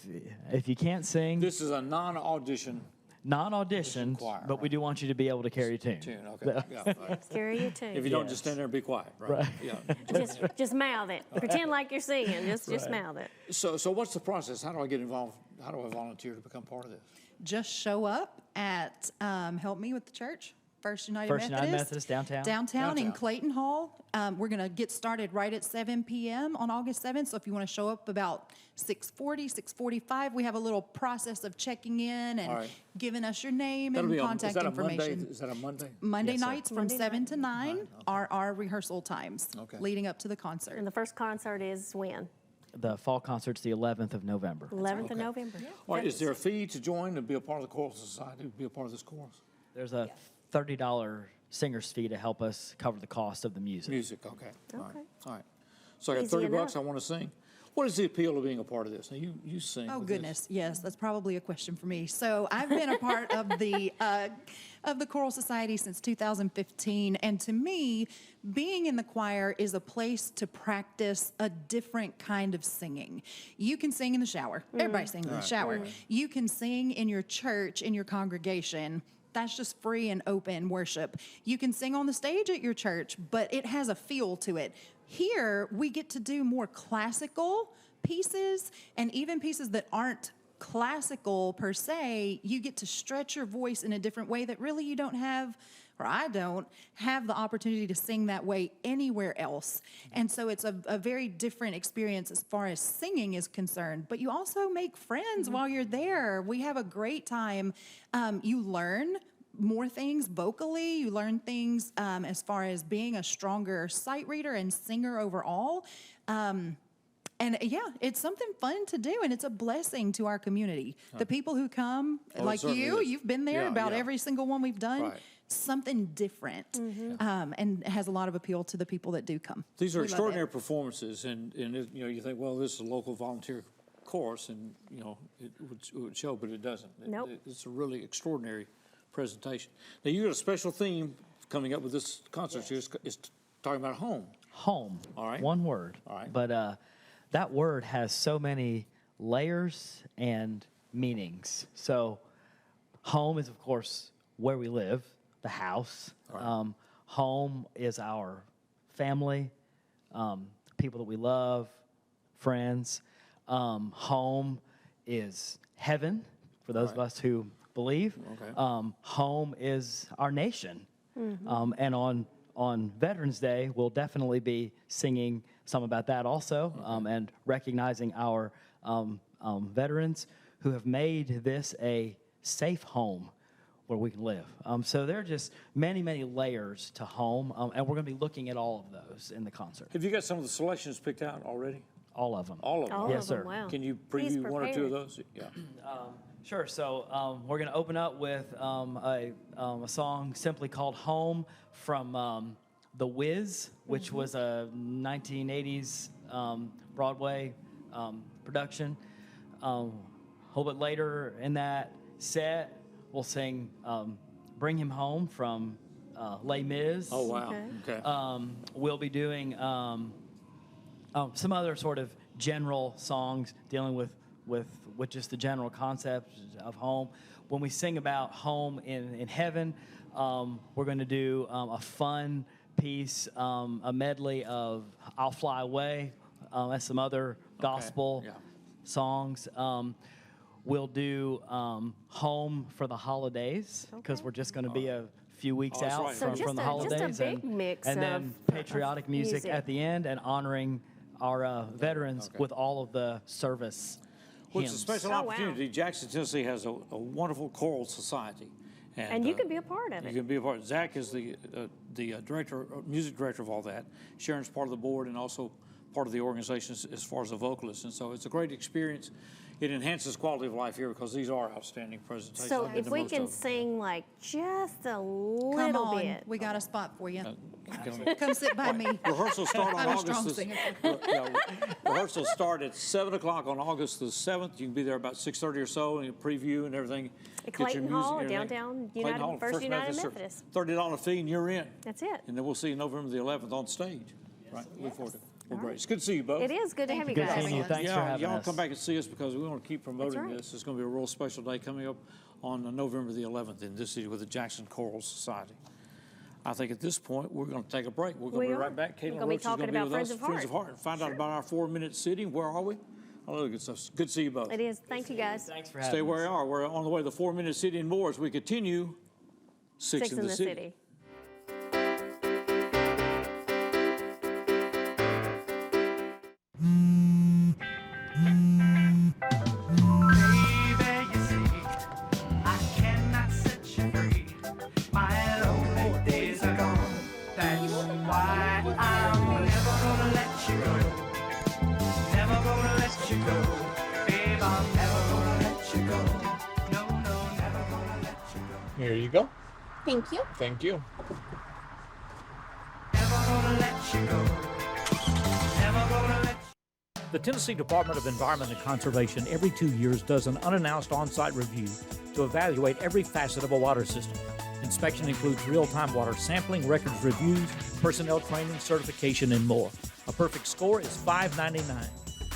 Speaker 21: If you can't sing,
Speaker 5: This is a non-audition.
Speaker 21: Non-audition, but we do want you to be able to carry a tune.
Speaker 5: Okay. Yeah, right.
Speaker 2: Carry your tune.
Speaker 5: If you don't, just stand there and be quiet, right? Yeah.
Speaker 2: Just mouth it. Pretend like you're singing. Just mouth it.
Speaker 5: So what's the process? How do I get involved? How do I volunteer to become part of this?
Speaker 22: Just show up at Help Me with the Church, First United
Speaker 21: Methodist downtown.
Speaker 22: Downtown in Clayton Hall. We're going to get started right at 7 p.m. on August 7th. So if you want to show up about 6:40, 6:45, we have a little process of checking in and giving us your name and contact information.
Speaker 5: Is that a Monday?
Speaker 22: Monday nights from 7 to 9 are our rehearsal times leading up to the concert.
Speaker 2: And the first concert is when?
Speaker 21: The fall concert's the 11th of November.
Speaker 2: 11th of November.
Speaker 5: All right, is there a fee to join and be a part of the choral society, be a part of this chorus?
Speaker 21: There's a $30 singer's fee to help us cover the cost of the music.
Speaker 5: Music, okay. All right. So I got $30, I want to sing. What is the appeal of being a part of this? Now, you sing.
Speaker 22: Oh, goodness. Yes, that's probably a question for me. So I've been a part of the Choral Society since 2015. And to me, being in the choir is a place to practice a different kind of singing. You can sing in the shower. Everybody sings in the shower. You can sing in your church, in your congregation. That's just free and open worship. You can sing on the stage at your church, but it has a feel to it. Here, we get to do more classical pieces, and even pieces that aren't classical per se. You get to stretch your voice in a different way that really you don't have, or I don't have the opportunity to sing that way anywhere else. And so it's a very different experience as far as singing is concerned. But you also make friends while you're there. We have a great time. You learn more things vocally. You learn things as far as being a stronger sight reader and singer overall. And yeah, it's something fun to do, and it's a blessing to our community. The people who come, like you've been there about every single one we've done. Something different, and has a lot of appeal to the people that do come.
Speaker 5: These are extraordinary performances, and you think, well, this is a local volunteer chorus, and it would show, but it doesn't.
Speaker 2: Nope.
Speaker 5: It's a really extraordinary presentation. Now, you got a special theme coming up with this concert. Yes. It's talking about home.
Speaker 21: Home.
Speaker 5: All right.
Speaker 21: One word.
Speaker 5: All right.
Speaker 21: But that word has so many layers and meanings. So home is, of course, where we live, the house. Right. Home is our family, people that we love, friends. Home is heaven for those of us who believe. Okay. Home is our nation. And on Veterans Day, we'll definitely be singing some about that also, and recognizing our veterans who have made this a safe home where we can live. So there are just many, many layers to home, and we're going to be looking at all of those in the concert.
Speaker 5: Have you got some of the selections picked out already?
Speaker 21: All of them.
Speaker 5: All of them?
Speaker 21: Yes, sir.
Speaker 2: Wow.
Speaker 5: Can you preview one or two of those? Yeah.
Speaker 21: Sure. So we're going to open up with a song simply called Home from The Wiz, which was a 1980s Broadway production. A little bit later in that set, we'll sing Bring Him Home from Les Mis.
Speaker 5: Oh, wow. Okay.
Speaker 21: We'll be doing some other sort of general songs dealing with just the general concept of home. When we sing about home in heaven, we're going to do a fun piece, a medley of I'll Fly Away, and some other gospel songs. We'll do Home for the Holidays, because we're just going to be a few weeks out from the holidays.
Speaker 2: Just a big mix
Speaker 21: and then patriotic music at the end, and honoring our veterans with all of the service
Speaker 5: Well, it's a special opportunity. Jackson, Tennessee has a wonderful choral society.
Speaker 2: And you can be a part of it.
Speaker 5: You can be a part. Zach is the director, music director of all that. Sharon's part of the board and also part of the organization as far as a vocalist. And so it's a great experience. It enhances quality of life here because these are outstanding presentations.
Speaker 2: So if we can sing like just a little
Speaker 22: Come on,
Speaker 2: bit.
Speaker 22: we got a spot for you. Come sit by me.
Speaker 5: Rehearsals start on
Speaker 22: I'm a
Speaker 5: August.
Speaker 22: strong singer.
Speaker 5: Rehearsals start at 7 o'clock on August the 7th. You can be there about 6:30 or so and preview and everything.
Speaker 2: At Clayton Hall, downtown First United Methodist.
Speaker 5: $30 fee and you're in.
Speaker 2: That's it.
Speaker 5: And then we'll see you November the 11th on stage. Right. Look forward to it. Well, great. It's good to see you both.
Speaker 2: It is good to have you
Speaker 21: Good
Speaker 2: guys.
Speaker 21: seeing you. Thanks for having
Speaker 5: y'all
Speaker 21: us.
Speaker 5: come back and see us because we want to keep promoting
Speaker 2: right.
Speaker 5: this. It's going to be a real special day coming up on November the 11th in this city with the Jackson Choral Society. I think at this point, we're going to take a break. We're going to be right back. Caitlin Roach is going to be with us, Friends of Heart, and find out about our 4-minute sitting. Where are we? Oh, good stuff. Good to see you both.
Speaker 2: It is. Thank you, guys.
Speaker 21: Thanks for having us.
Speaker 5: Stay where you are. We're on the way to the 4-minute city and more as we continue Six in the City.
Speaker 3: Here you go.
Speaker 14: Thank you.
Speaker 3: Thank you.
Speaker 1: The Tennessee Department of Environment and Conservation every 2 years does an unannounced on-site review to evaluate every facet of a water system. Inspection includes real-time water sampling, records reviews, personnel training, certification, and more. A perfect score is $5.99.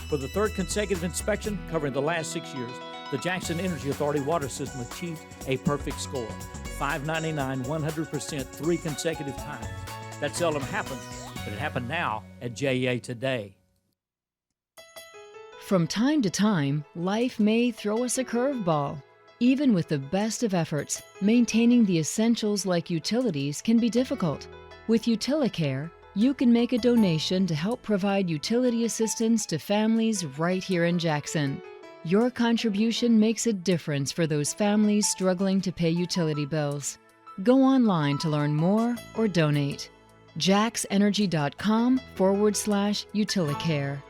Speaker 1: For the third consecutive inspection, covering the last 6 years, the Jackson Energy Authority water system achieved a perfect score. $5.99, 100%, 3 consecutive times. That seldom happens, but it happened now at JEA today.
Speaker 4: From time to time, life may throw us a curveball. Even with the best of efforts, maintaining the essentials like utilities can be difficult. With UtiliCare, you can make a donation to help provide utility assistance to families right here in Jackson. Your contribution makes a difference for those families struggling to pay utility bills. Go online to learn more or donate. jaxenergy.com/UtiliCare.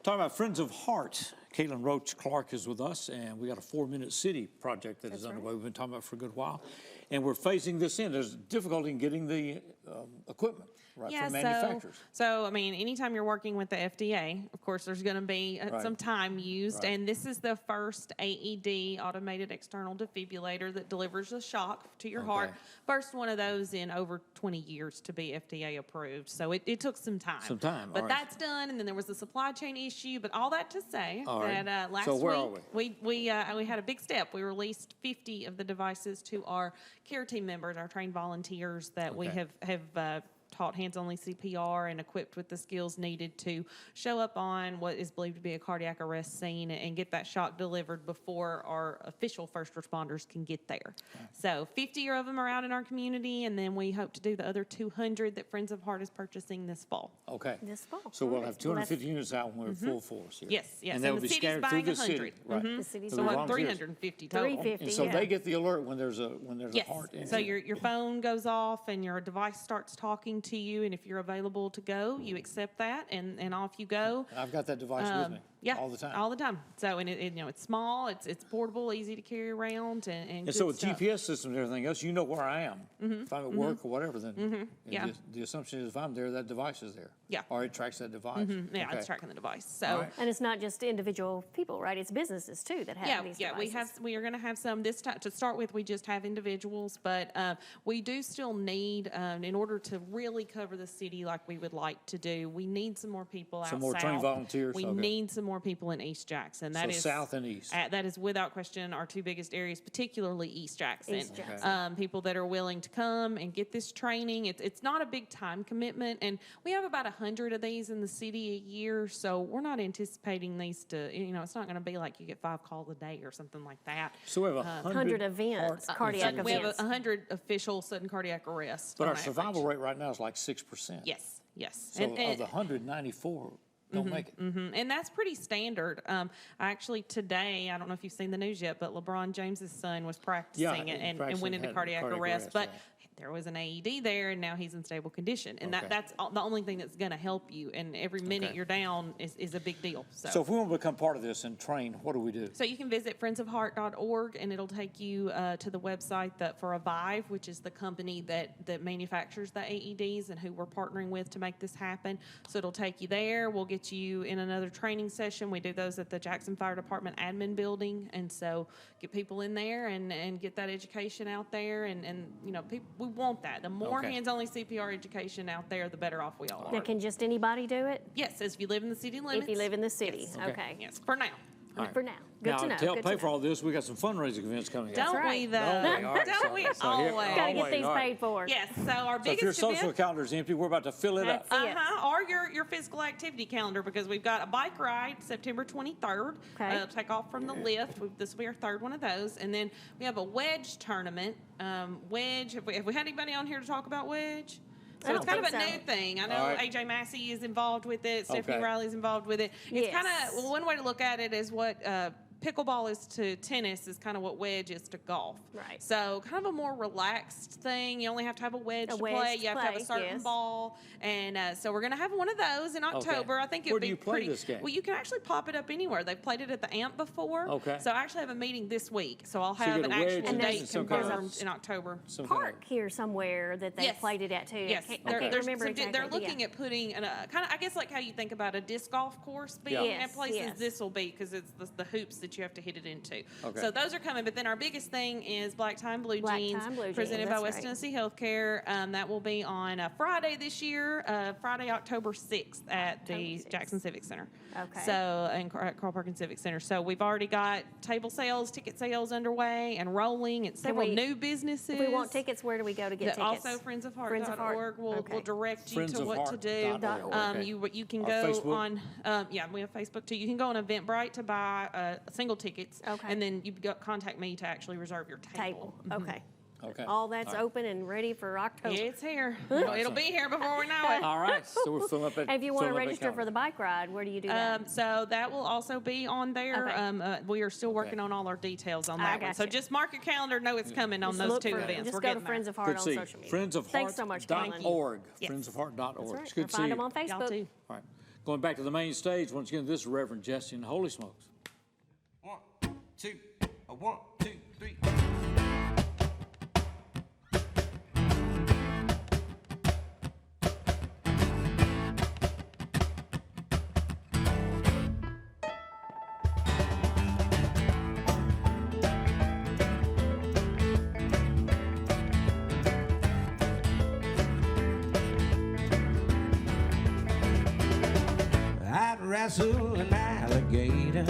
Speaker 5: Talking about Friends of Heart, Caitlin Roach Clark is with us, and we got a 4-minute city project that is underway. We've been talking about for a good while, and we're phasing this in. There's difficulty in getting the equipment. Right, from manufacturers.
Speaker 23: So, I mean, anytime you're working with the FDA, of course, there's going to be some time used.
Speaker 5: Right.
Speaker 23: And this is the first AED, automated external defibrillator, that delivers a shock to your heart. First one of those in over 20 years to be FDA approved. So it took some time. But that's done. And then there was a supply chain issue. But all that to say that last week we had a big step. We released 50 of the devices to our care team members, our trained volunteers that we have taught hands-only CPR and equipped with the skills needed to show up on what is believed to be a cardiac arrest scene and get that shock delivered before our official first responders can get there. So 50 of them are out in our community, and then we hope to do the other 200 that Friends of Heart is purchasing this fall.
Speaker 2: This fall.
Speaker 5: So we'll have 250 units out when we're full force here.
Speaker 23: Yes.
Speaker 5: And they'll be scattered through the city. Right.
Speaker 23: The city's so we'll have 350 total.
Speaker 2: 350,
Speaker 5: and so they get the alert when there's a heart injury.
Speaker 23: So your phone goes off and your device starts talking to you, and if you're available to go, you accept that, and off you go.
Speaker 5: And I've got that device with me. All the time.
Speaker 23: All the time. So, and it's small, it's portable, easy to carry around, and
Speaker 5: so with
Speaker 23: stuff.
Speaker 5: GPS systems and everything else, you know where I am. If I'm at work or whatever, then the assumption is if I'm there, that device is there.
Speaker 23: Yeah.
Speaker 5: Or it tracks that device.
Speaker 23: Yeah, it's tracking the device. So,
Speaker 2: and it's not just individual people, right? It's businesses too that have these devices.
Speaker 23: We are going to have some this time. To start with, we just have individuals, but we do still need, in order to really cover the city like we would like to do, we need some more people out
Speaker 5: Some more
Speaker 23: south.
Speaker 5: trained volunteers.
Speaker 23: We need some more people in East Jackson. That is
Speaker 5: south and east.
Speaker 23: That is without question our two biggest areas, particularly East Jackson.
Speaker 2: East Jackson.
Speaker 23: People that are willing to come and get this training. It's not a big time commitment, and we have about 100 of these in the city a year, so we're not anticipating these to, it's not going to be like you get 5 calls a day or something like that.
Speaker 5: So we have
Speaker 2: 100 events, cardiac events.
Speaker 23: We have 100 official sudden cardiac arrests.
Speaker 5: But our survival rate right now is like 6%.
Speaker 23: Yes.
Speaker 5: So of the 194, don't make it.
Speaker 23: And that's pretty standard. Actually, today, I don't know if you've seen the news yet, but LeBron James's son was practicing and went into cardiac arrest. But there was an AED there, and now he's in stable condition. And that's the only thing that's going to help you. And every minute you're down is a big deal.
Speaker 5: So if we want to become part of this and train, what do we do?
Speaker 23: So you can visit friendsofheart.org, and it'll take you to the website for Avive, which is the company that manufactures the AEDs and who we're partnering with to make this happen. So it'll take you there. We'll get you in another training session. We do those at the Jackson Fire Department admin building. And so get people in there and get that education out there. And we we want that. The more
Speaker 5: Okay.
Speaker 23: hands-only CPR education out there, the better off we all
Speaker 2: Now,
Speaker 23: are.
Speaker 2: can just anybody do it?
Speaker 23: Yes, if you live in the city limits.
Speaker 2: If you live in the city,
Speaker 23: Yes.
Speaker 2: okay.
Speaker 23: Yes, for now.
Speaker 5: All right.
Speaker 2: For now. Good
Speaker 5: now,
Speaker 2: to know.
Speaker 5: to help
Speaker 2: good
Speaker 5: pay
Speaker 2: to
Speaker 5: for
Speaker 2: know.
Speaker 5: all this, we got some fundraising events coming up.
Speaker 23: Don't we,
Speaker 2: right.
Speaker 23: though?
Speaker 5: Don't we? All right,
Speaker 23: Don't we?
Speaker 5: so here-
Speaker 23: Always.
Speaker 2: Gotta get
Speaker 5: always,
Speaker 2: these
Speaker 5: all right.
Speaker 2: paid for.
Speaker 23: Yes, so our
Speaker 5: So if your
Speaker 23: biggest
Speaker 5: social
Speaker 23: event.
Speaker 5: calendar's empty, we're about to fill it up.
Speaker 2: That's it.
Speaker 23: Or your physical activity calendar, because we've got a bike ride September 23rd.
Speaker 2: Okay.
Speaker 23: Take off from the lift. This will be our third one of those. And then we have a wedge tournament. Wedge, have we had anybody on here to talk about wedge? So it's kind of a new thing. I know
Speaker 5: All right.
Speaker 23: AJ Massey is involved with it. Stephanie
Speaker 5: Okay.
Speaker 23: Riley's involved with it. It's
Speaker 2: Yes.
Speaker 23: kind of, well, one way to look at it is what pickleball is to tennis is kind of what wedge is to golf.
Speaker 2: Right.
Speaker 23: So kind of a more relaxed thing. You only have to have a wedge to play. You have to have a certain ball. And so we're going to have one of those in October. I think it
Speaker 5: Where
Speaker 23: would
Speaker 5: do
Speaker 23: be
Speaker 5: you play
Speaker 23: pretty.
Speaker 5: this game?
Speaker 23: Well, you can actually pop it up anywhere. They've played it at the AMP before.
Speaker 5: Okay.
Speaker 23: So I actually have a meeting this week. So I'll
Speaker 5: So you
Speaker 23: have
Speaker 5: get
Speaker 23: an
Speaker 5: a wedge
Speaker 23: actual
Speaker 5: and
Speaker 23: date
Speaker 5: there's some kind of-
Speaker 23: confirmed in October.
Speaker 5: Some kind of-
Speaker 2: Park here somewhere that they
Speaker 23: Yes.
Speaker 2: played it at too.
Speaker 23: Yes,
Speaker 2: I
Speaker 23: they're,
Speaker 2: can't
Speaker 23: there's
Speaker 2: remember
Speaker 23: some,
Speaker 2: exactly.
Speaker 23: they're looking at putting kind of, I guess, like how you think about a disc golf course being
Speaker 2: Yeah.
Speaker 23: at places.
Speaker 2: Yes.
Speaker 23: This will be because it's the hoops that you have to hit it into.
Speaker 5: Okay.
Speaker 23: So those are coming. But then our biggest thing is Black Tie and Blue
Speaker 2: Black
Speaker 23: Jeans,
Speaker 2: Tie and Blue Jeans,
Speaker 23: presented by
Speaker 2: that's
Speaker 23: West
Speaker 2: right.
Speaker 23: Tennessee Healthcare. That will be on Friday this year, Friday, October 6th at the Jackson Civic Center.
Speaker 2: Okay.
Speaker 23: So at Carl Perkins Civic Center. So we've already got table sales, ticket sales underway and rolling, and several new businesses.
Speaker 2: If we want tickets, where do we go to get tickets?
Speaker 23: Also, friendsofheart.org will direct you to what to do.
Speaker 5: Friendsofheart.org.
Speaker 23: You can
Speaker 5: Or
Speaker 23: go
Speaker 5: Facebook?
Speaker 23: on, we have Facebook too. You can go on Eventbrite to buy single tickets.
Speaker 2: Okay.
Speaker 23: And then you contact me to actually reserve your table.
Speaker 2: Okay.
Speaker 5: Okay.
Speaker 2: All that's
Speaker 5: All right.
Speaker 2: open and ready for October.
Speaker 23: It's here. It'll be here before we know it.
Speaker 5: All right. So we're filling up at.
Speaker 2: And if you want to
Speaker 5: filling up at
Speaker 2: register for the bike ride, where do you do that?
Speaker 23: So that will also be on there.
Speaker 2: Okay.
Speaker 23: We are still working on all our details on
Speaker 2: I
Speaker 23: that one. So
Speaker 2: gotcha.
Speaker 23: just mark your calendar. Know it's coming on
Speaker 2: Just
Speaker 23: those
Speaker 2: look
Speaker 23: two
Speaker 2: for it.
Speaker 23: events.
Speaker 2: Just
Speaker 23: We're
Speaker 2: go to
Speaker 23: getting there.
Speaker 2: Friends of Heart
Speaker 5: Good
Speaker 2: on
Speaker 5: to see you.
Speaker 2: social media.
Speaker 5: Friendsofheart.org.
Speaker 2: Thanks so much, Caitlin.
Speaker 23: Yes.
Speaker 5: Friendsofheart.org.
Speaker 2: That's right.
Speaker 5: It's good
Speaker 2: Or
Speaker 5: to see
Speaker 2: find
Speaker 5: you.
Speaker 2: them on
Speaker 23: Y'all
Speaker 2: Facebook.
Speaker 23: too.
Speaker 5: All right. Going back to the main stage, once again, this is Reverend Jessie and Holy Smokes.
Speaker 11: 1, 2, 1, 2, 3. I'd wrestle an alligator,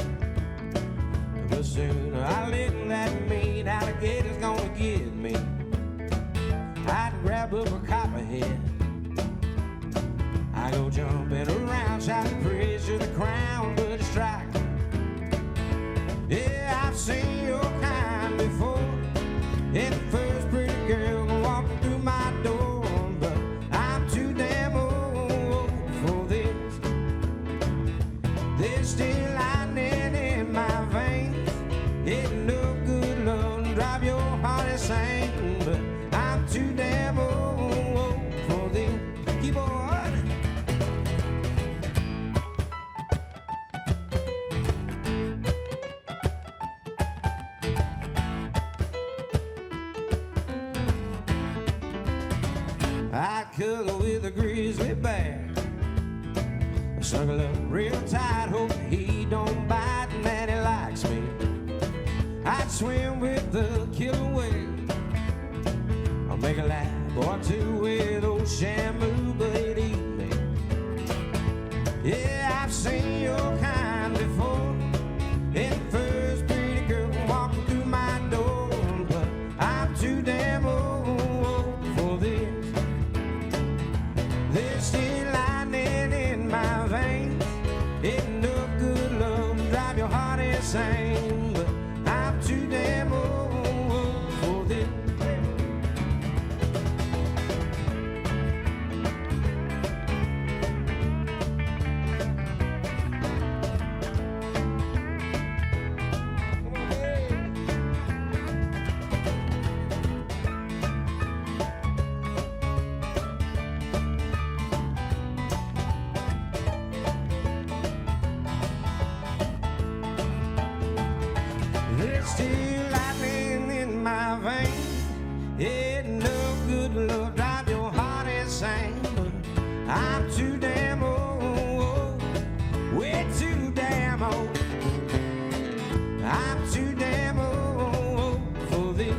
Speaker 11: but sooner I lick that meat, alligator's gonna get me. I'd grab up a copperhead, I go jumping around, shouting praise to the crown, but it's strike. Yeah, I've seen your kind before, and the first pretty girl walking through my door, but I'm too damn old for this. There's still lightning in my veins. It's no good love to drive your heart insane, but I'm too damn old for this. Keep on. I cuddle with a grizzly bear. Snuggle up real tight, hope he don't bite, and that he likes me. I'd swim with the killer whale. I'll make a lap or two with old Shamu, but he'd eat me. Yeah, I've seen your kind before. And the first pretty girl walking through my door, but I'm too damn old for this. There's still lightning in my veins. Ain't no good love to drive your heart insane, but I'm too damn old for this. There's still lightning in my veins. Ain't no good love drive your heart insane, but I'm too damn old, way too damn old. I'm too damn old for this.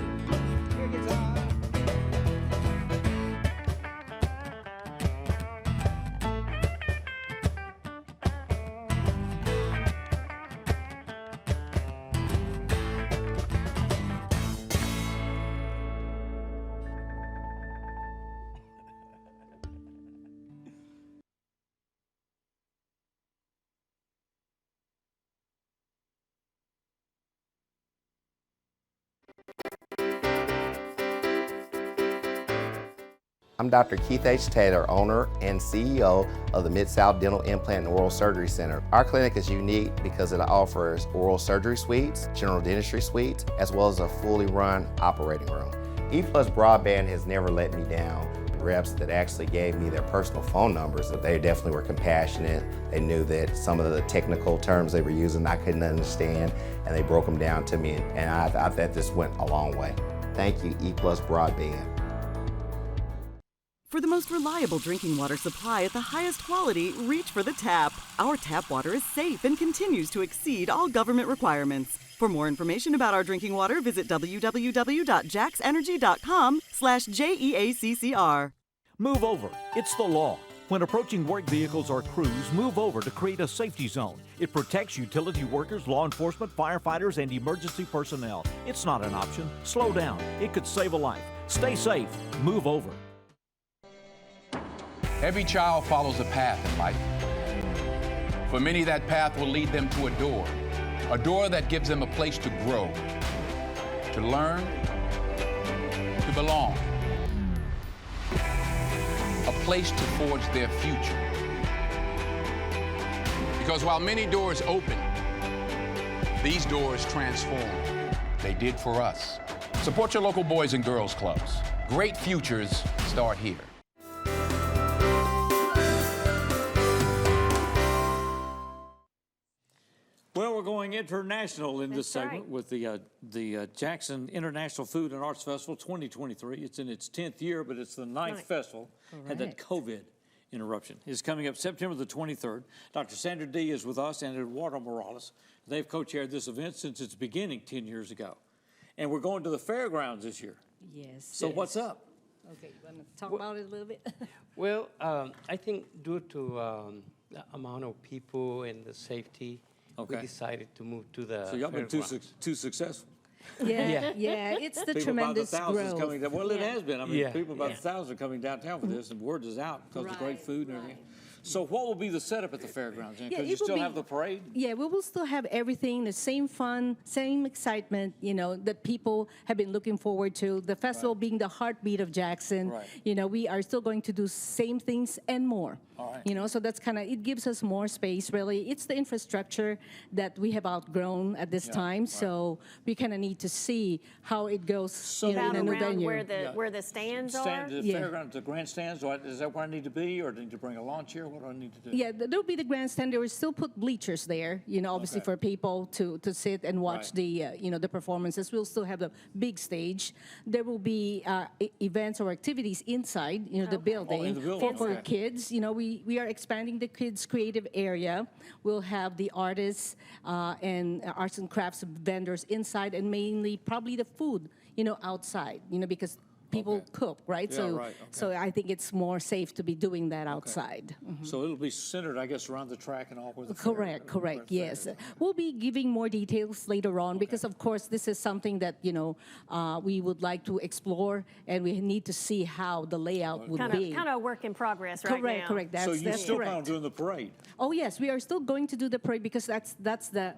Speaker 3: I'm Dr. Keith H. Taylor, owner and CEO of the Mid-South Dental Implant and Oral Surgery Center. Our clinic is unique because it offers oral surgery suites, general dentistry suites, as well as a fully run operating room. EPlus Broadband has never let me down. The reps that actually gave me their personal phone numbers, they definitely were compassionate. They knew that some of the technical terms they were using I couldn't understand, and they broke them down to me, and I thought this went a long way. Thank you, EPlus Broadband.
Speaker 6: For the most reliable drinking water supply at the highest quality, reach for the tap. Our tap water is safe and continues to exceed all government requirements. For more information about our drinking water, visit www.jaxenergy.com/JEACCR.
Speaker 1: Move over. It's the law. When approaching work vehicles or crews, move over to create a safety zone. It protects utility workers, law enforcement, firefighters, and emergency personnel. It's not an option. Slow down. It could save a life. Stay safe. Move over.
Speaker 7: Every child follows a path in life. For many, that path will lead them to a door that gives them a place to grow, to learn, to belong, a place to forge their future. Because while many doors open, these doors transform. They did for us. Support your local Boys and Girls Clubs. Great futures start here.
Speaker 5: Well, we're going international in this segment with the Jackson International Food and Arts Festival 2023. It's in its 10th year, but it's the 9th festival. Had that COVID interruption. It's coming up September the 23rd. Dr. Sandra D is with us and Eduardo Morales. They've co-chaired this event since its beginning 10 years ago. And we're going to the fairgrounds this year.
Speaker 24: Yes.
Speaker 5: So what's up?
Speaker 24: Okay, you want to talk about it a little bit?
Speaker 25: Well, I think due to the amount of people and the safety, we decided to move to the
Speaker 5: So y'all been too successful.
Speaker 24: Yeah, it's the
Speaker 5: people
Speaker 24: tremendous
Speaker 5: by the thousands
Speaker 24: growth.
Speaker 5: coming down. Well, it has been. I mean,
Speaker 24: Yeah.
Speaker 5: people by the thousands are coming downtown for this, and word is out because of the great food and everything. So what will be the setup at the fairgrounds? Because you still have the parade?
Speaker 24: Yeah, we will still have everything, the same fun, same excitement, that people have been looking forward to. The festival being the heartbeat of Jackson. We are still going to do same things and more.
Speaker 5: All right.
Speaker 24: So that's it gives us more space, really. It's the infrastructure that we have outgrown at this time, so we kind of need to see how it goes in a new venue.
Speaker 2: Where the stands are?
Speaker 5: The fairground, the grandstands, is that where I need to be, or do I need to bring a lawn chair? What do I need to do?
Speaker 24: Yeah, there'll be the grandstand. There will still put bleachers there, obviously for people to sit and watch the performances. We'll still have the big stage. There will be events or activities inside, the building, for kids. We are expanding the kids' creative area. We'll have the artists and arts and crafts vendors inside, and mainly probably the food, outside, because people cook, right? So I think it's more safe to be doing that outside.
Speaker 5: So it'll be centered, I guess, around the track and all.
Speaker 24: Correct, yes. We'll be giving more details later on because, of course, this is something that, we would like to explore, and we need to see how the layout would be.
Speaker 2: Kind of a work in progress right now.
Speaker 24: Correct.
Speaker 5: So you
Speaker 24: that's
Speaker 5: still
Speaker 24: correct.
Speaker 5: plan on doing the parade?
Speaker 24: Oh, yes, we are still going to do the parade because that's the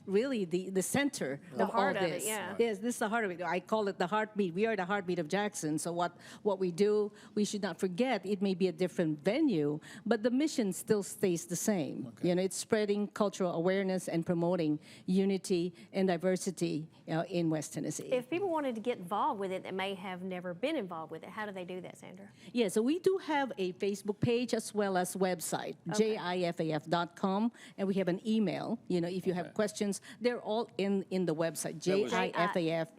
Speaker 24: really the center of all this. Yes, this is the heart of it. I call it the heartbeat. We are the heartbeat of Jackson. So what we do, we should not forget. It may be a different venue, but the mission still stays the same. It's spreading cultural awareness and promoting unity and diversity in West Tennessee.
Speaker 2: If people wanted to get involved with it that may have never been involved with it, how do they do that, Sandra?
Speaker 24: Yeah, so we do have a Facebook page as well as website, jifaf.com, and we have an email. If you have questions, they're all in the website, jifaf.com.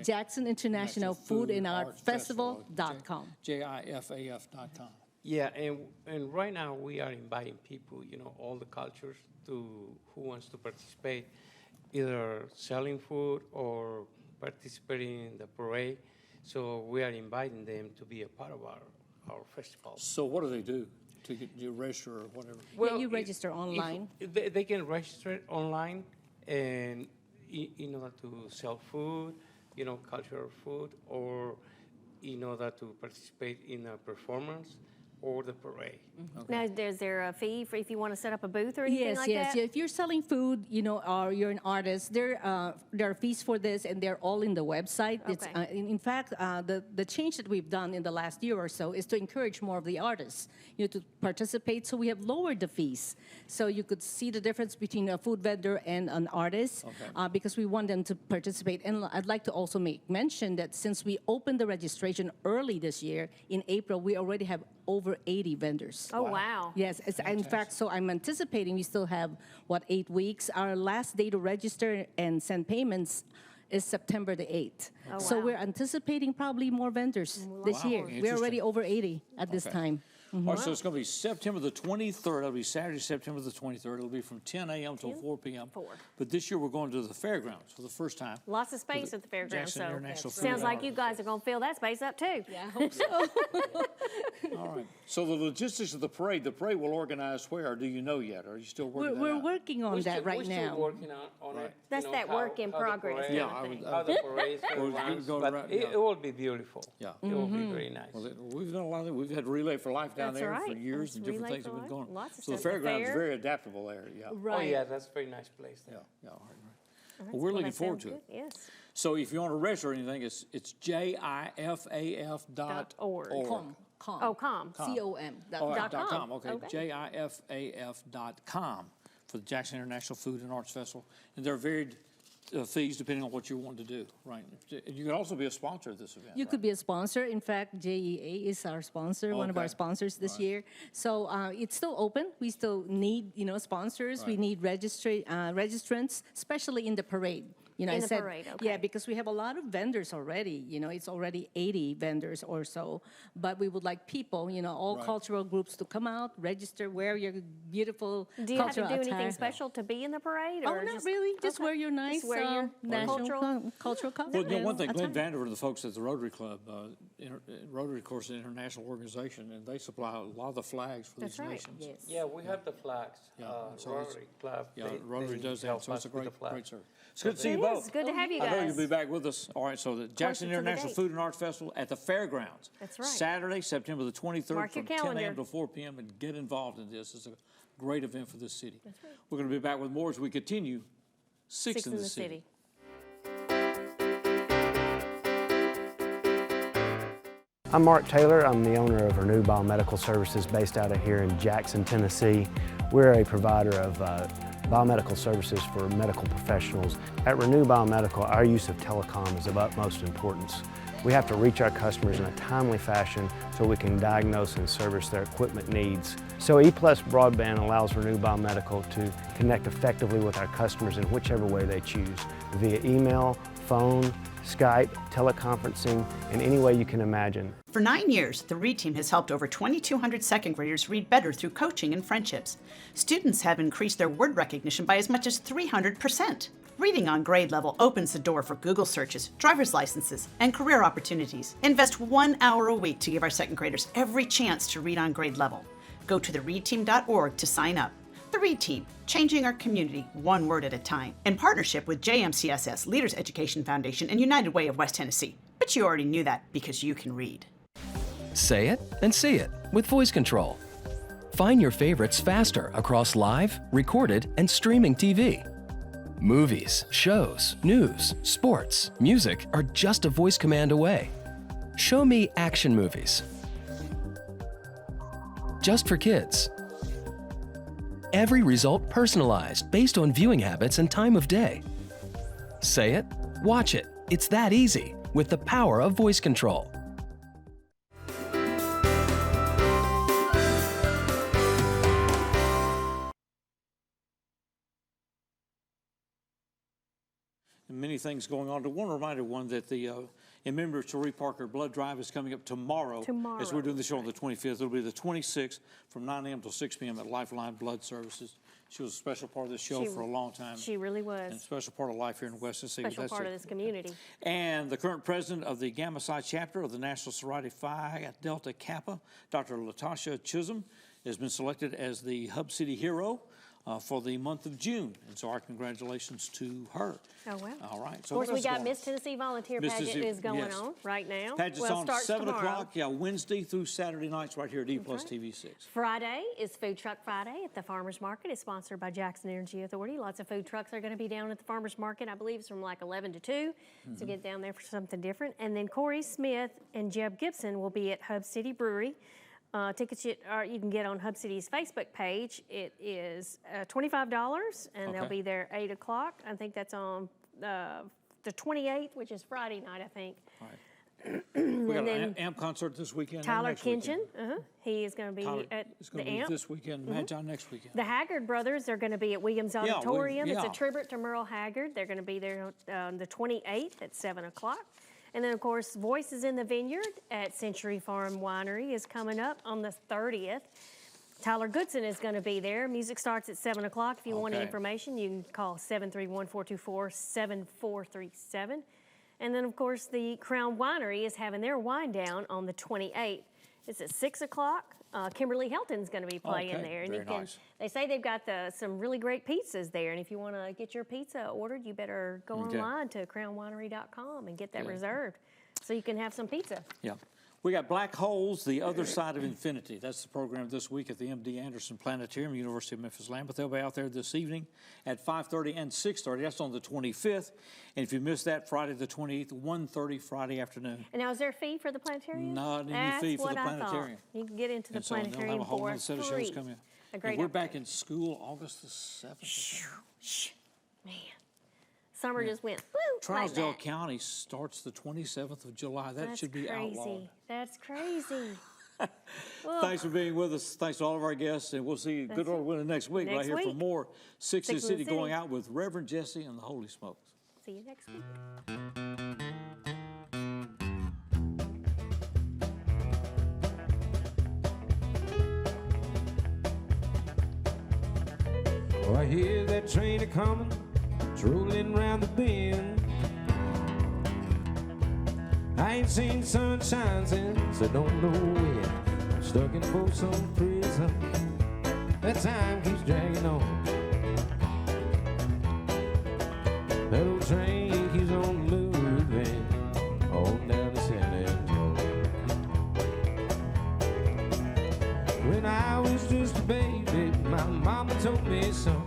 Speaker 24: Jackson International Food and Art Festival.com.
Speaker 5: JIFAF.com.
Speaker 25: Yeah, and right now we are inviting people, all the cultures who wants to participate, either selling food or participating in the parade. So we are inviting them to be a part of our festival.
Speaker 5: So what do they do to register or whatever?
Speaker 24: Well, you register online.
Speaker 25: They can register online and in order to sell food, cultural food, or in order to participate in a performance. or the parade.
Speaker 2: Now, is there a fee for if you want to set up a booth or anything
Speaker 24: Yes,
Speaker 2: like
Speaker 24: yes.
Speaker 2: that?
Speaker 24: Yeah, if you're selling food, or you're an artist, there are fees for this, and they're all in the website. It's,
Speaker 2: Okay.
Speaker 24: in fact, the change that we've done in the last year or so is to encourage more of the artists, to participate. So we have lowered the fees, so you could see the difference between a food vendor and an artist, because we want them to participate. And I'd like to also make mention that since we opened the registration early this year, in April, we already have over 80 vendors.
Speaker 2: Oh, wow.
Speaker 24: Yes, in fact, so I'm anticipating we still have, 8 weeks. Our last day to register and send payments is September the 8th.
Speaker 2: Oh,
Speaker 24: So
Speaker 2: wow.
Speaker 24: we're anticipating probably more vendors this year. We're already over 80 at this time.
Speaker 5: All right, so it's going to be September the 23rd. It'll be Saturday, September the 23rd. It'll be from 10 a.m. till 4 p.m. But this year we're going to the fairgrounds for the first time.
Speaker 2: Lots of space at the fairgrounds,
Speaker 5: Jackson
Speaker 2: so
Speaker 5: International Food
Speaker 2: sounds
Speaker 5: and
Speaker 2: like
Speaker 5: Art.
Speaker 2: you guys are going to fill that space up too.
Speaker 24: Yeah, I hope so.
Speaker 5: All right. So the logistics of the parade will organize where? Do you know yet? Are you still working
Speaker 24: We're
Speaker 5: that out?
Speaker 24: working on that right
Speaker 25: We're
Speaker 24: now.
Speaker 25: still working on it.
Speaker 2: That's that work in progress.
Speaker 5: Yeah,
Speaker 25: How the parade's going to run, but it will be beautiful.
Speaker 5: Yeah.
Speaker 25: It will be very nice.
Speaker 5: Well, we've done a lot of it. We've had Relay for Life down
Speaker 2: That's
Speaker 5: there for
Speaker 2: right.
Speaker 5: years
Speaker 2: That's
Speaker 5: and different
Speaker 2: Relay
Speaker 5: things
Speaker 2: for
Speaker 5: have been
Speaker 2: Life.
Speaker 5: going.
Speaker 2: Lots of
Speaker 5: So the
Speaker 2: stuff. The
Speaker 5: fairgrounds is
Speaker 2: fair.
Speaker 5: very adaptable there. Yeah.
Speaker 24: Right.
Speaker 25: Oh yeah, that's a very nice place there.
Speaker 5: Yeah. All right. Well, we're looking
Speaker 2: that
Speaker 5: forward
Speaker 2: sounds
Speaker 5: to it.
Speaker 2: good. Yes.
Speaker 5: So if you want to register or anything, it's jifaf.org.
Speaker 24: Com.
Speaker 2: Oh, com.
Speaker 24: C-O-M.
Speaker 5: Oh,
Speaker 2: dot
Speaker 5: dot
Speaker 2: com.
Speaker 5: com. Okay. jifaf.com for the Jackson International Food and Arts Festival. And there are varied fees depending on what you want to do, right? You can also be a sponsor of this event.
Speaker 24: You could be a sponsor. In fact, JEA is our sponsor, one of our sponsors this year. So it's still open. We still need, sponsors. We need registrants, especially in the parade. I
Speaker 2: In the
Speaker 24: said,
Speaker 2: parade,
Speaker 24: yeah, because we have a lot of vendors already. It's already 80 vendors or so. But we would like people, all cultural groups to come out, register, wear your beautiful
Speaker 2: Do you have to
Speaker 24: cultural
Speaker 2: do anything
Speaker 24: attire.
Speaker 2: special to be in the parade?
Speaker 24: Oh,
Speaker 2: Or
Speaker 24: not really. Just wear your nice
Speaker 2: wear your
Speaker 24: national cultural
Speaker 5: Well,
Speaker 24: costume.
Speaker 5: one thing, Glenn Vanderver, the folks at the Rotary Club, Rotary, of course, is an international organization, and they supply a lot of the flags for these nations.
Speaker 24: Yes.
Speaker 25: Yeah, we have the flags. Rotary Club.
Speaker 5: Yeah,
Speaker 25: they
Speaker 5: Rotary does that,
Speaker 25: help
Speaker 5: so it's a
Speaker 25: us with
Speaker 5: great,
Speaker 25: the flag.
Speaker 5: great service. It's good to see you
Speaker 2: It
Speaker 5: both.
Speaker 2: is. Good to have you
Speaker 5: I know
Speaker 2: guys.
Speaker 5: you'll be back with us. All right, so the Jackson
Speaker 2: to the
Speaker 5: International
Speaker 2: date.
Speaker 5: Food and Arts Festival at the fairgrounds.
Speaker 2: That's right.
Speaker 5: Saturday, September the 23rd
Speaker 2: Mark your
Speaker 5: from 10
Speaker 2: calendar.
Speaker 5: a.m. to 4 p.m. and get involved in this. It's a great event for this city. That's right. We're going to be back with more as we continue Six in the City.
Speaker 8: I'm Mark Taylor. I'm the owner of Renew Biomedical Services based out of here in Jackson, Tennessee. We're a provider of biomedical services for medical professionals. At Renew Biomedical, our use of telecom is of utmost importance. We have to reach our customers in a timely fashion so we can diagnose and service their equipment needs. So EPlus Broadband allows Renew Biomedical to connect effectively with our customers in whichever way they choose, via email, phone, Skype, teleconferencing, in any way you can imagine.
Speaker 9: For 9 years, the READ team has helped over 2,200 second graders read better through coaching and friendships. Students have increased their word recognition by as much as 300%. Reading on grade level opens the door for Google searches, driver's licenses, and career opportunities. Invest 1 hour a week to give our second graders every chance to read on grade level. Go to thereadteam.org to sign up. The READ Team, changing our community one word at a time, in partnership with JMCSS, Leaders Education Foundation, and United Way of West Tennessee. But you already knew that because you can read.
Speaker 10: Say it and see it with voice control. Find your favorites faster across live, recorded, and streaming TV. Movies, shows, news, sports, music are just a voice command away. Show me action movies. Just for kids. Every result personalized based on viewing habits and time of day. Say it, watch it. It's that easy with the power of voice control.
Speaker 5: Many things going on. I want to remind everyone that the in memory of Cherie Parker blood drive is coming up tomorrow. As we're doing the show on the 25th. It'll be the 26th from 9 a.m. till 6 p.m. at Lifeline Blood Services. She was a special part of this show for a long time.
Speaker 2: She really was.
Speaker 5: And a special part of life here in West Tennessee.
Speaker 2: Special part of this community.
Speaker 5: And the current president of the Gamma Psi chapter of the National Sorority Phi at Delta Kappa, Dr. Latasha Chisholm, has been selected as the Hub City Hero for the month of June. And so our congratulations to her.
Speaker 2: Oh, wow.
Speaker 5: All right. So
Speaker 2: of course,
Speaker 5: what
Speaker 2: we
Speaker 5: else
Speaker 2: got
Speaker 5: going
Speaker 2: Miss Tennessee Volunteer
Speaker 5: Miss
Speaker 2: Pageant
Speaker 5: Tennessee-
Speaker 2: is going
Speaker 5: yes.
Speaker 2: on right now.
Speaker 5: Pageant's
Speaker 2: Well,
Speaker 5: on
Speaker 2: starts
Speaker 5: 7
Speaker 2: tomorrow.
Speaker 5: o'clock, Wednesday through Saturday nights right here at EPlus TV6.
Speaker 2: Friday is Food Truck Friday at the Farmers Market. It's sponsored by Jackson Energy Authority. Lots of food trucks are going to be down at the Farmers Market. I believe it's from like 11 to 2. So get down there for something different. And then Corey Smith and Jeb Gibson will be at Hub City Brewery. Tickets you can get on Hub City's Facebook page. It is $25, and they'll be there 8 o'clock. I think that's on the 28th, which is Friday night, I think.
Speaker 5: We got an AMP concert this weekend.
Speaker 2: Tyler
Speaker 5: and next
Speaker 2: Kinchin,
Speaker 5: weekend.
Speaker 2: he is going to be at
Speaker 5: It's going
Speaker 2: the
Speaker 5: to be
Speaker 2: AMP.
Speaker 5: this weekend, Magi next weekend.
Speaker 2: The Haggard brothers are going to be at Williams
Speaker 5: Yeah,
Speaker 2: Auditorium. It's
Speaker 5: yeah.
Speaker 2: a tribute to Merle Haggard. They're going to be there on the 28th at 7 o'clock. And then, of course, Voices in the Vineyard at Century Farm Winery is coming up on the 30th. Tyler Goodson is going to be there. Music starts at 7 o'clock. If you want any information, you can call 731-424-7437. And then, of course, the Crown Winery is having their wine down on the 28th. It's at 6 o'clock. Kimberly Helton's going to be playing there. And
Speaker 5: very nice.
Speaker 2: They say they've got some really great pizzas there. And if you want to get your pizza ordered, you better go online to crownwinery.com and get that reserved so you can have some pizza.
Speaker 5: Yeah. We got Black Holes, The Other Side of Infinity. That's the program this week at the M.D. Anderson Planetarium, University of Memphis Lambeth. They'll be out there this evening at 5:30 and 6:30. That's on the 25th. And if you missed that, Friday the 28th, 1:30 Friday afternoon.
Speaker 2: And now, is there a fee for the planetarium?
Speaker 5: Not any fee for the planetarium.
Speaker 2: You can get into the
Speaker 5: And so they'll
Speaker 2: planetarium
Speaker 5: have a whole
Speaker 2: for
Speaker 5: other set of
Speaker 2: free.
Speaker 5: shows coming.
Speaker 2: A great
Speaker 5: And we're back in school August the 7th.
Speaker 2: Man, summer just went woo.
Speaker 5: Trousdale
Speaker 2: like that.
Speaker 5: County starts the 27th of July. That
Speaker 2: That's
Speaker 5: should be
Speaker 2: crazy.
Speaker 5: outlawed.
Speaker 2: That's crazy.
Speaker 5: Thanks for being with us. Thanks to all of our guests, and we'll see you good Lord willing next week right here for more Six in the City going out with Reverend Jessie and the Holy Smokes.
Speaker 2: See you next week.
Speaker 12: Oh, I hear that train a-coming, rolling round the bend. I ain't seen sunshine since I don't know when. I'm stuck in Folsom Prison. That time keeps dragging on. That old train keeps on moving on down to San Antonio. When I was just a baby, my mama told me, son,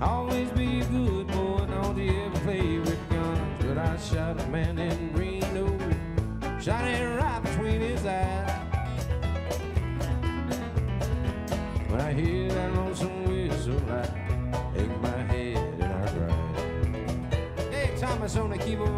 Speaker 12: always be a good boy, don't you ever play with guns. But I shot a man in Reno, shot him right between his eyes. When I hear that lonesome whistle, I hang my head and I cry. Hey, Thomas on the keyboard.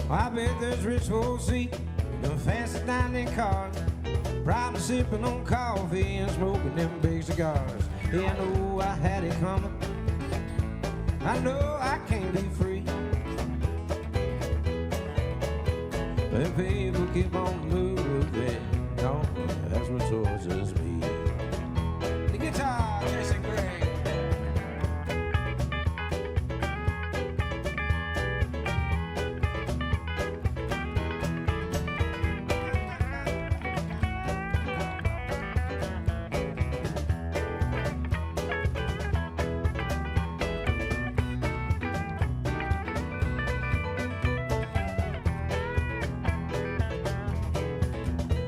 Speaker 12: I bet there's rich folks eating the fastest dining cars, probably sipping on coffee and smoking them big cigars. Yeah, I know I had it coming. I know I can't be free. But people keep on moving. No, that's what tortures me. The guitar, Jesse Gray.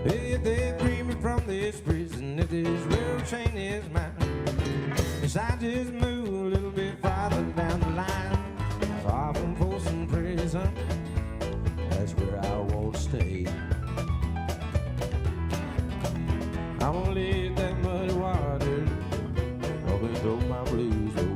Speaker 12: If they free me from this prison, if this railroad train is mine, yes, I just move a little bit farther down the line, far from Folsom Prison. That's where I want to stay. I won't let that muddy water up and throw my blues away.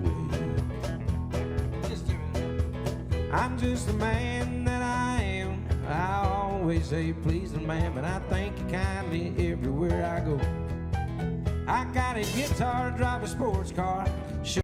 Speaker 12: I'm just a man that I am. I always say please the man, but I thank you kindly everywhere I go. I got a guitar, drive a sports car,